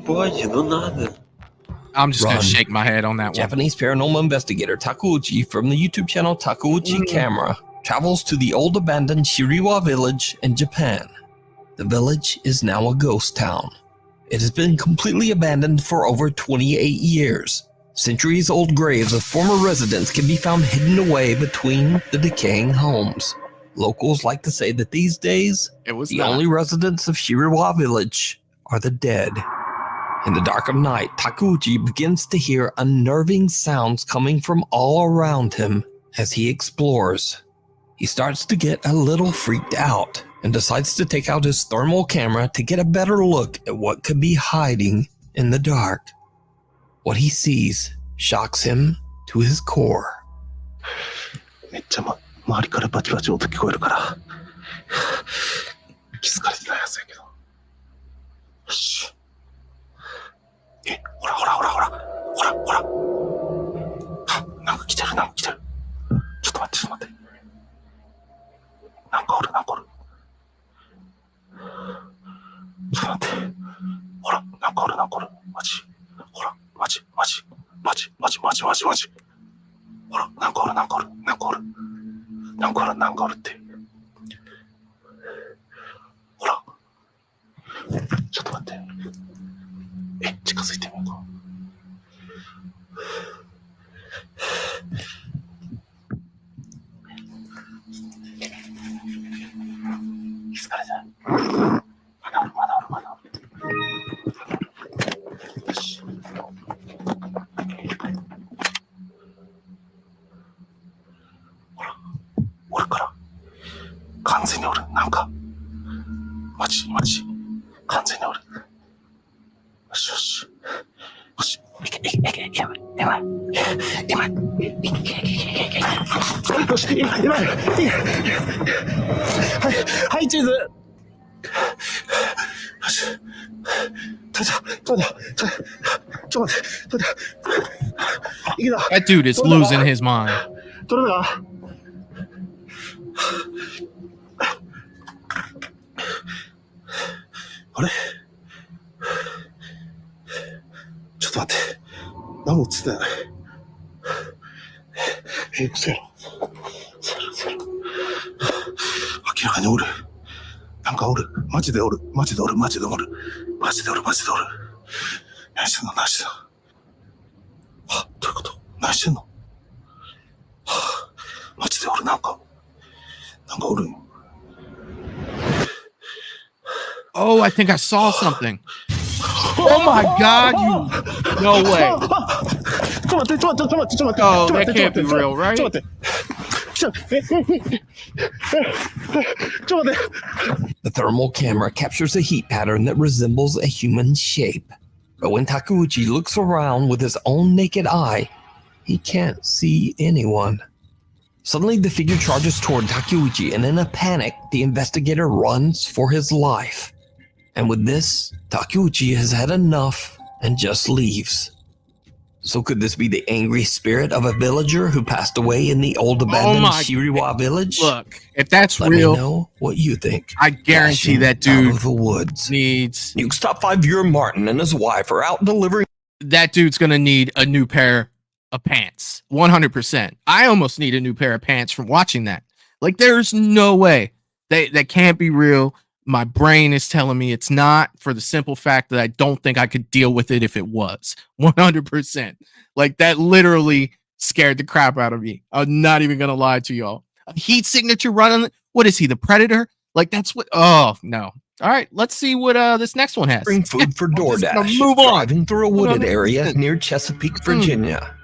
Speaker 7: Bode, do nada.
Speaker 8: I'm just going to shake my head on that one.
Speaker 9: Japanese paranormal investigator Takeuchi from the YouTube channel Takeuchi Camera travels to the old abandoned Shiriwa village in Japan. The village is now a ghost town. It has been completely abandoned for over 28 years. Centuries-old graves of former residents can be found hidden away between the decaying homes. Locals like to say that these days, the only residents of Shiriwa village are the dead. In the dark of night, Takeuchi begins to hear unnerving sounds coming from all around him as he explores. He starts to get a little freaked out and decides to take out his thermal camera to get a better look at what could be hiding in the dark. What he sees shocks him to his core.
Speaker 10: 周りからバチバチ音聞こえるから気づかれてないやつやけどよしほらなんか来てるちょっと待ってなんかおるちょっと待ってほらなんかおるマジほらマジほらなんかおるってほらちょっと待って近づいてみようか気づかれてないまだおるよしおるから完全におるなんかマジ完全におるよしいけ今よし今はいチーズよしちょっと待っていけた
Speaker 8: That dude is losing his mind.
Speaker 10: 取れたかあれちょっと待って何も映ってない嘘やろ明らかにおるなんかおるマジでおる何してんの何してんのどういうこと何してんのマジでおるなんかおるん
Speaker 8: Oh, I think I saw something. Oh my God, you. No way. Oh, that can't be real, right?
Speaker 9: The thermal camera captures a heat pattern that resembles a human shape. But when Takeuchi looks around with his own naked eye, he can't see anyone. Suddenly, the figure charges toward Takeuchi, and in a panic, the investigator runs for his life. And with this, Takeuchi has had enough and just leaves. So could this be the angry spirit of a villager who passed away in the old abandoned Shiriwa village?
Speaker 8: Look, if that's
Speaker 9: Let
Speaker 8: real,
Speaker 9: me know what you think.
Speaker 8: I guarantee
Speaker 9: Dashing
Speaker 8: that dude
Speaker 9: out of the woods
Speaker 8: needs.
Speaker 9: Nuke's top 5 viewer Martin and his wife are out delivering.
Speaker 8: That dude's gonna need a new pair of pants. 100%. I almost need a new pair of pants from watching that. Like, there's no way that can't be real. My brain is telling me it's not, for the simple fact that I don't think I could deal with it if it was. 100%. Like, that literally scared the crap out of me. I'm not even gonna lie to y'all. A heat signature running. What is he, the Predator? Like, that's what. Oh no. All right, let's see what this next one has.
Speaker 9: Bring food for DoorDash.
Speaker 8: Move on.
Speaker 9: Driving through a wooded area near Chesapeake, Virginia.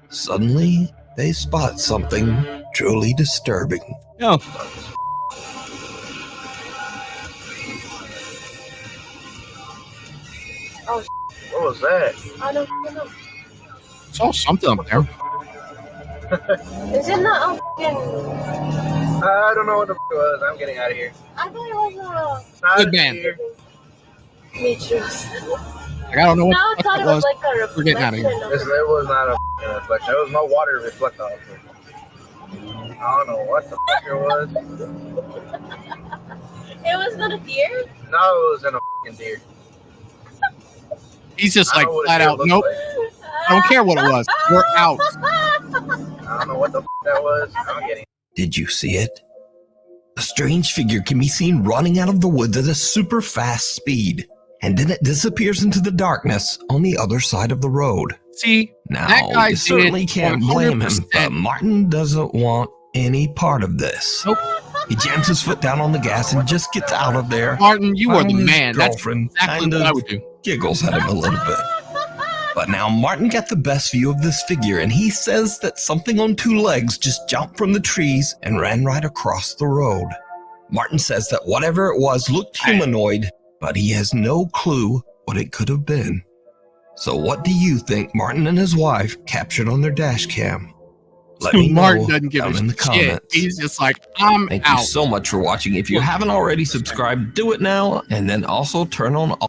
Speaker 9: Suddenly, they spot something truly disturbing.
Speaker 8: No.
Speaker 11: Oh,
Speaker 4: What was that?
Speaker 11: I don't know.
Speaker 8: Saw something up there.
Speaker 11: Is it not a fucking...
Speaker 4: I don't know what the it was. I'm getting out of here.
Speaker 11: I thought it was
Speaker 8: Good man.
Speaker 11: Me too.
Speaker 8: Like, I don't know what
Speaker 11: Now I
Speaker 8: the fuck
Speaker 11: thought
Speaker 8: it
Speaker 11: it was
Speaker 8: was.
Speaker 11: like a
Speaker 8: We're getting out of here.
Speaker 11: reflection.
Speaker 4: It was not a reflection. There was no water to reflect off of. I don't know what the fuck it was.
Speaker 11: It was not a deer?
Speaker 4: No, it wasn't a fucking deer.
Speaker 8: He's just
Speaker 4: I
Speaker 8: like
Speaker 4: don't know what a
Speaker 8: flat
Speaker 4: deer
Speaker 8: out.
Speaker 4: looks
Speaker 8: Nope.
Speaker 4: like.
Speaker 8: I don't care what it was. We're out.
Speaker 4: I don't know what the that was. I'm getting.
Speaker 9: Did you see it? A strange figure can be seen running out of the woods at a super fast speed, and then it disappears into the darkness on the other side of the road.
Speaker 8: See,
Speaker 9: now
Speaker 8: that guy
Speaker 9: you certainly
Speaker 8: did
Speaker 9: can't blame him,
Speaker 8: 100%.
Speaker 9: but Martin doesn't want any part of this.
Speaker 8: Nope.
Speaker 9: He jams his foot down on the gas and just gets out of there.
Speaker 8: Martin, you are the
Speaker 9: His
Speaker 8: man. That's
Speaker 9: girlfriend
Speaker 8: exactly
Speaker 9: kind
Speaker 8: what I
Speaker 9: of
Speaker 8: would do.
Speaker 9: giggles at him a little bit. But now Martin got the best view of this figure, and he says that something on 2 legs just jumped from the trees and ran right across the road. Martin says that whatever it was looked humanoid, but he has no clue what it could have been. So what do you think Martin and his wife captured on their dash cam? Let me
Speaker 8: Martin
Speaker 9: know
Speaker 8: doesn't give
Speaker 9: down
Speaker 8: a
Speaker 9: in the
Speaker 8: shit.
Speaker 9: comments.
Speaker 8: He's just like, I'm
Speaker 9: Thank
Speaker 8: out.
Speaker 9: you so much for watching. If you haven't already subscribed, do it now, and then also turn on all.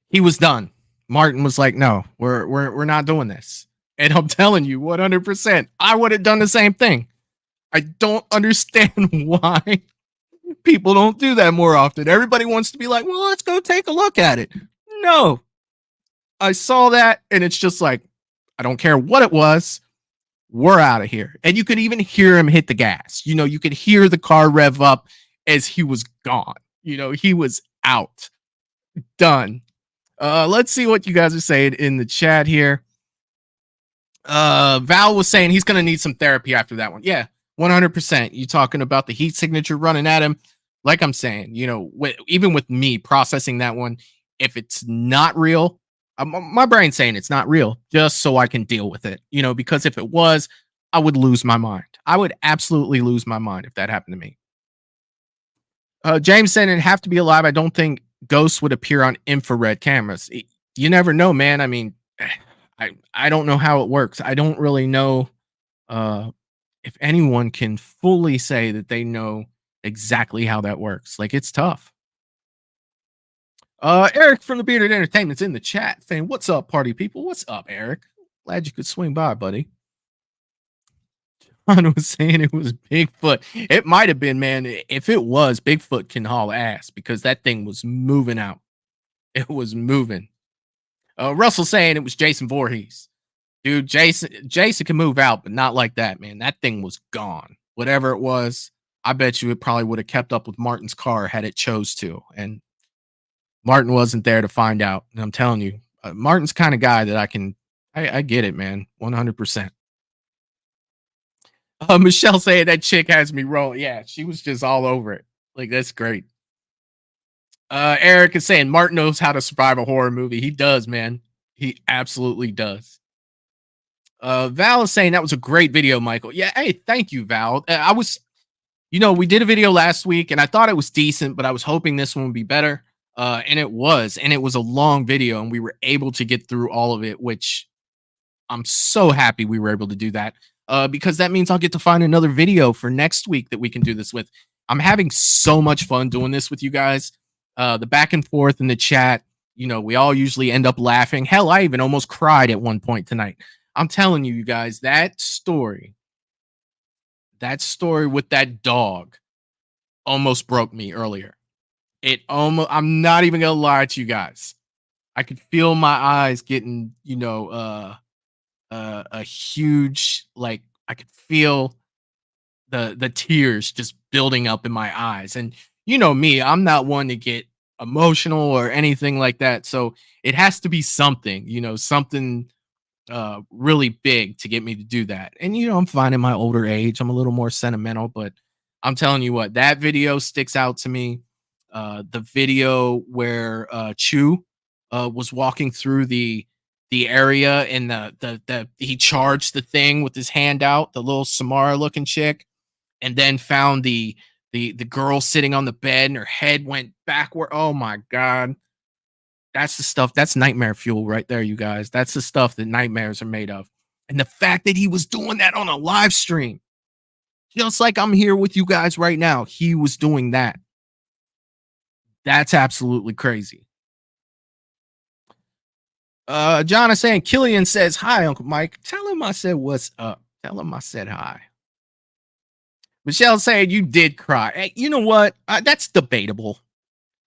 Speaker 8: He was done. Martin was like, no, we're not doing this. And I'm telling you, 100%, I would have done the same thing. I don't understand why people don't do that more often. Everybody wants to be like, well, let's go take a look at it. No. I saw that, and it's just like, I don't care what it was. We're out of here. And you could even hear him hit the gas. You know, you could hear the car rev up as he was gone. You know, he was out. Done. Let's see what you guys are saying in the chat here. Val was saying he's going to need some therapy after that one. Yeah, 100%. You talking about the heat signature running at him. Like I'm saying, you know, even with me processing that one, if it's not real, my brain's saying it's not real just so I can deal with it, you know, because if it was, I would lose my mind. I would absolutely lose my mind if that happened to me. James said it'd have to be alive. I don't think ghosts would appear on infrared cameras. You never know, man. I mean, I don't know how it works. I don't really know if anyone can fully say that they know exactly how that works. Like, it's tough. Eric from the Bearded Entertainment's in the chat saying, what's up, party people? What's up, Eric? Glad you could swing by, buddy. John was saying it was Bigfoot. It might have been, man. If it was, Bigfoot can haul ass because that thing was moving out. It was moving. Russell saying it was Jason Voorhees. Dude, Jason can move out, but not like that, man. That thing was gone. Whatever it was, I bet you it probably would have kept up with Martin's car had it chose to. And Martin wasn't there to find out. And I'm telling you, Martin's kind of guy that I get it, man. 100%. Michelle saying that chick has me rolling. Yeah, she was just all over it. Like, that's great. Eric is saying Martin knows how to survive a horror movie. He does, man. He absolutely does. Val is saying that was a great video, Michael. Yeah, hey, thank you, Val. I was, we did a video last week and I thought it was decent, but I was hoping this one would be better. And it was a long video and we were able to get through all of it, which I'm so happy we were able to do that. Because that means I'll get to find another video for next week that we can do this with. I'm having so much fun doing this with you guys. The back and forth in the chat, we all usually end up laughing. Hell, I even almost cried at one point tonight. I'm telling you guys, that story with that dog almost broke me earlier. I'm not even gonna lie to you guys. I could feel my eyes getting, a huge, like, I could feel the tears just building up in my eyes. And me, I'm not one to get emotional or anything like that. So it has to be something, something really big to get me to do that. And I'm finding my older age, I'm a little more sentimental, but I'm telling you what, that video sticks out to me. The video where Chu was walking through the area and the he charged the thing with his hand out, the little Samara looking chick, and then found the girl sitting on the bed and her head went backward. Oh my god. That's the stuff. That's nightmare fuel right there, you guys. That's the stuff that nightmares are made of. And the fact that he was doing that on a live stream, just like I'm here with you guys right now, he was doing that. That's absolutely crazy. John is saying, Killian says, hi, Uncle Mike. Tell him I said, what's up? Tell him I said hi. Michelle saying, you did cry. Hey, you know what? That's debatable.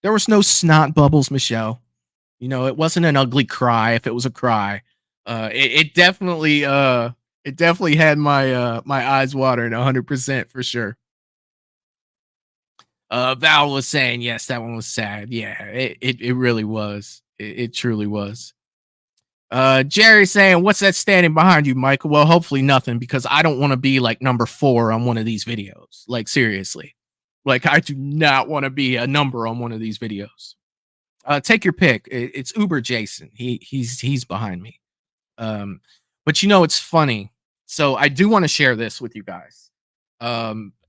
Speaker 8: There was no snot bubbles, Michelle. It wasn't an ugly cry. If it was a cry, it definitely had my eyes watering 100% for sure. Val was saying, yes, that one was sad. Yeah, it really was. It truly was. Jerry saying, what's that standing behind you, Michael? Well, hopefully nothing, because I don't want to be like number 4 on one of these videos. Like, seriously. Like, I do not want to be a number on one of these videos. Take your pick. It's Uber Jason. He's behind me. But it's funny. So I do want to share this with you guys.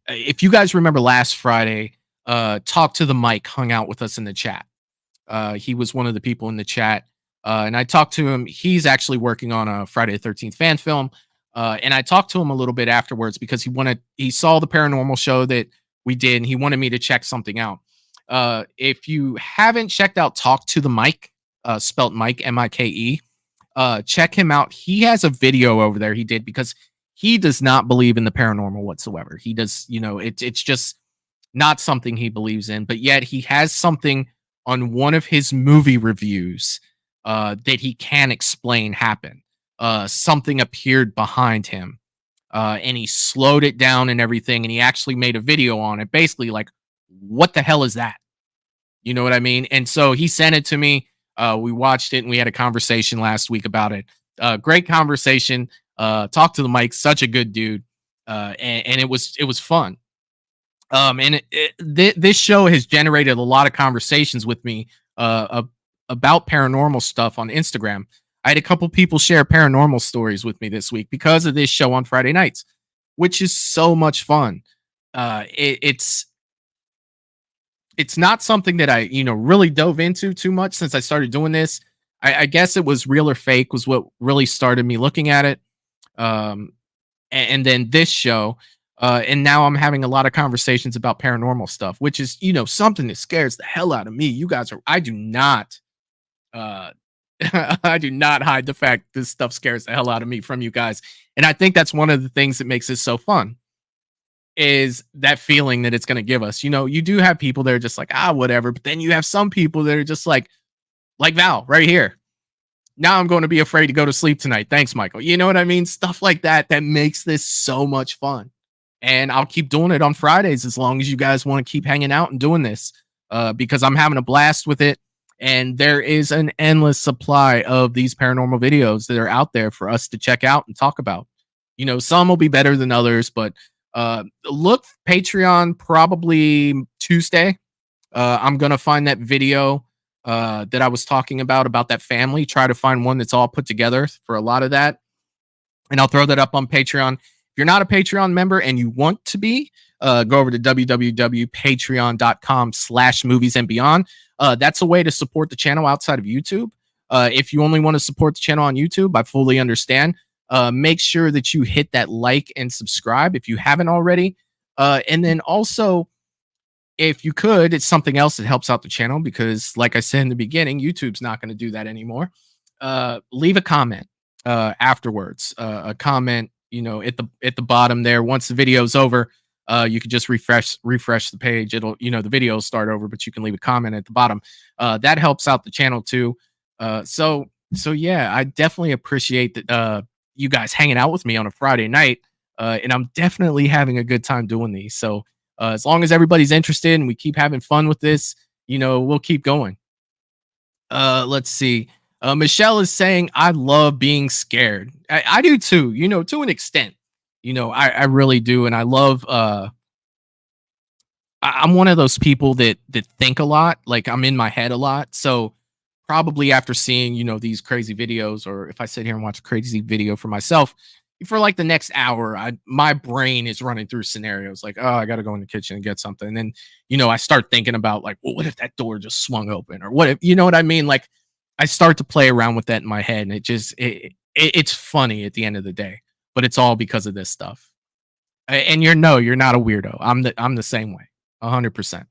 Speaker 8: If you guys remember last Friday, Talk to the Mic hung out with us in the chat. He was one of the people in the chat. And I talked to him. He's actually working on a Friday the 13th fan film. And I talked to him a little bit afterwards because he saw the paranormal show that we did and he wanted me to check something out. If you haven't checked out Talk to the Mic, spelt Mike, M-I-K-E, check him out. He has a video over there he did because he does not believe in the paranormal whatsoever. He does, it's just not something he believes in, but yet he has something on one of his movie reviews that he can explain happen. Something appeared behind him and he slowed it down and everything. And he actually made a video on it, basically like, what the hell is that? You know what I mean? And so he sent it to me. We watched it and we had a conversation last week about it. Great conversation. Talk to the Mic, such a good dude. And it was fun. And this show has generated a lot of conversations with me about paranormal stuff on Instagram. I had a couple people share paranormal stories with me this week because of this show on Friday nights, which is so much fun. It's not something that I, really dove into too much since I started doing this. I guess it was Real or Fake was what really started me looking at it. And then this show, and now I'm having a lot of conversations about paranormal stuff, which is, something that scares the hell out of me. You guys I do not hide the fact this stuff scares the hell out of me from you guys. And I think that's one of the things that makes it so fun. Is that feeling that it's going to give us. You do have people that are just like, whatever. But then you have some people that are just like Val right here. Now I'm going to be afraid to go to sleep tonight. Thanks, Michael. You know what I mean? Stuff like that makes this so much fun. And I'll keep doing it on Fridays as long as you guys want to keep hanging out and doing this because I'm having a blast with it. And there is an endless supply of these paranormal videos that are out there for us to check out and talk about. Some will be better than others, but look, Patreon probably Tuesday. I'm gonna find that video that I was talking about that family. Try to find one that's all put together for a lot of that, and I'll throw that up on Patreon. If you're not a Patreon member and you want to be, go over to www.patreon.com/moviesandbeyond. That's a way to support the channel outside of YouTube. If you only want to support the channel on YouTube, I fully understand. Make sure that you hit that like and subscribe if you haven't already. And then also, if you could, it's something else that helps out the channel because, like I said in the beginning, YouTube's not going to do that anymore. Leave a comment afterwards. A comment, at the bottom there. Once the video's over, you could just refresh the page. It'll, the video will start over, but you can leave a comment at the bottom. That helps out the channel too. So yeah, I definitely appreciate that you guys hanging out with me on a Friday night. And I'm definitely having a good time doing these. So as long as everybody's interested and we keep having fun with this, we'll keep going. Let's see. Michelle is saying, I love being scared. I do too, to an extent. I really do. And I love, I'm one of those people that think a lot. Like I'm in my head a lot. So probably after seeing, these crazy videos, or if I sit here and watch a crazy video for myself, for like the next hour, my brain is running through scenarios like, oh, I got to go in the kitchen and get something. And then, I start thinking about like, well, what if that door just swung open? Or what if, you know what I mean? Like I start to play around with that in my head, and it's funny at the end of the day, but it's all because of this stuff. And you're not a weirdo. I'm the same way. 100%.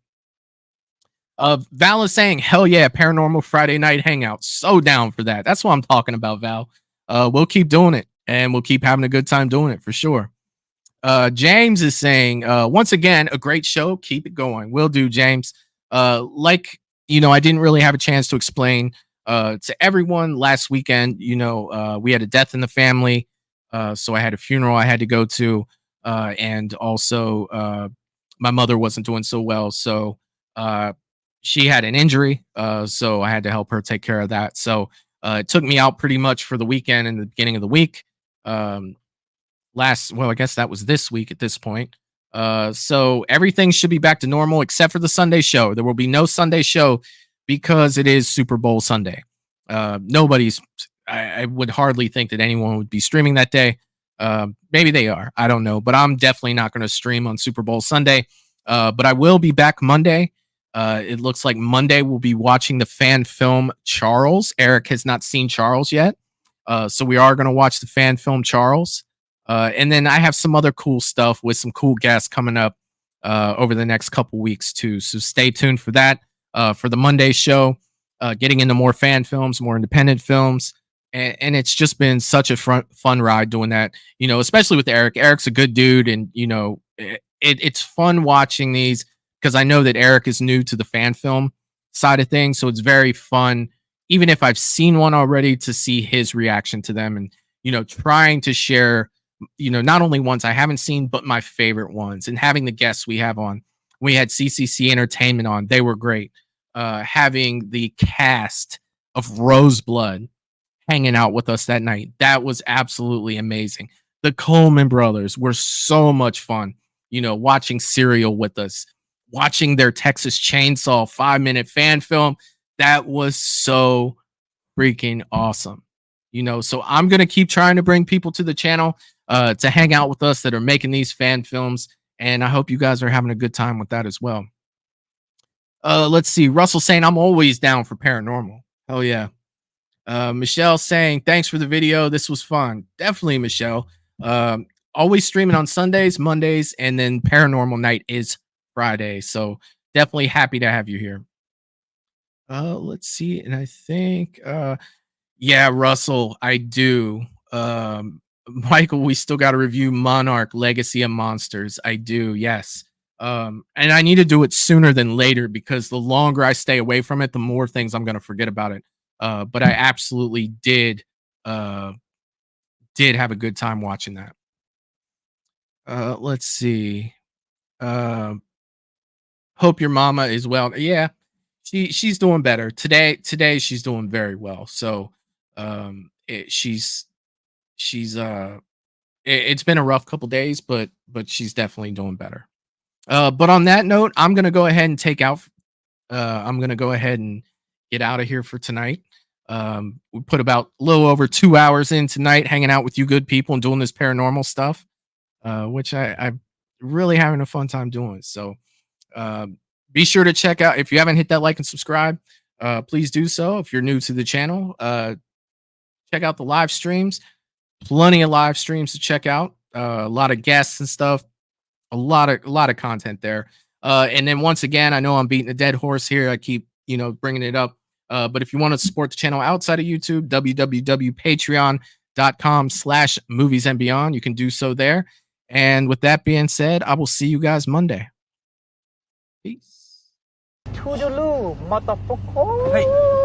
Speaker 8: Val is saying, hell yeah, Paranormal Friday night hangout. So down for that. That's what I'm talking about, Val. We'll keep doing it, and we'll keep having a good time doing it for sure. James is saying, once again, a great show. Keep it going. Will do, James. I didn't really have a chance to explain to everyone last weekend. We had a death in the family. So I had a funeral I had to go to. And also, my mother wasn't doing so well. So she had an injury. So I had to help her take care of that. So it took me out pretty much for the weekend and the beginning of the week. I guess that was this week at this point. So everything should be back to normal except for the Sunday show. There will be no Sunday show because it is Super Bowl Sunday. I would hardly think that anyone would be streaming that day. Maybe they are. I don't know. But I'm definitely not going to stream on Super Bowl Sunday. But I will be back Monday. It looks like Monday we'll be watching the fan film Charles. Eric has not seen Charles yet. So we are going to watch the fan film Charles. And then I have some other cool stuff with some cool guests coming up over the next couple weeks too. So stay tuned for that. For the Monday show, getting into more fan films, more independent films. And it's just been such a fun ride doing that, especially with Eric. Eric's a good dude. And, it's fun watching these because I know that Eric is new to the fan film side of things. So it's very fun, even if I've seen one already, to see his reaction to them and, trying to share, not only ones I haven't seen, but my favorite ones, and having the guests we have on. We had CCC Entertainment on. They were great. Having the cast of Roseblood hanging out with us that night. That was absolutely amazing. The Coleman brothers were so much fun, watching Serial with us, watching their Texas Chainsaw 5-minute fan film. That was so freaking awesome. So I'm going to keep trying to bring people to the channel to hang out with us that are making these fan films. And I hope you guys are having a good time with that as well. Let's see. Russell saying, I'm always down for paranormal. Hell yeah. Michelle saying, thanks for the video. This was fun. Definitely, Michelle. Always streaming on Sundays, Mondays, and then paranormal night is Friday. So definitely happy to have you here. Let's see. And I think, yeah, Russell, I do. Michael, we still got to review Monarch Legacy of Monsters. I do. Yes. And I need to do it sooner than later because the longer I stay away from it, the more things I'm going to forget about it. But I absolutely did have a good time watching that. Let's see. Hope your mama is well. Yeah, she's doing better today. She's doing very well. So it's been a rough couple days, but she's definitely doing better. But on that note, I'm gonna go ahead and I'm gonna go ahead and get out of here for tonight. We put about a little over 2 hours in tonight, hanging out with you good people and doing this paranormal stuff, which I'm really having a fun time doing. So be sure to check out, if you haven't hit that like and subscribe, please do so. If you're new to the channel, check out the live streams. Plenty of live streams to check out. A lot of guests and stuff. A lot of content there. And then once again, I know I'm beating a dead horse here. I keep bringing it up. But if you want to support the channel outside of YouTube, www.patreon.com/moviesandbeyond. You can do so there. And with that being said, I will see you guys Monday. Peace.
Speaker 12: Toodaloo, motherfucker. Hey.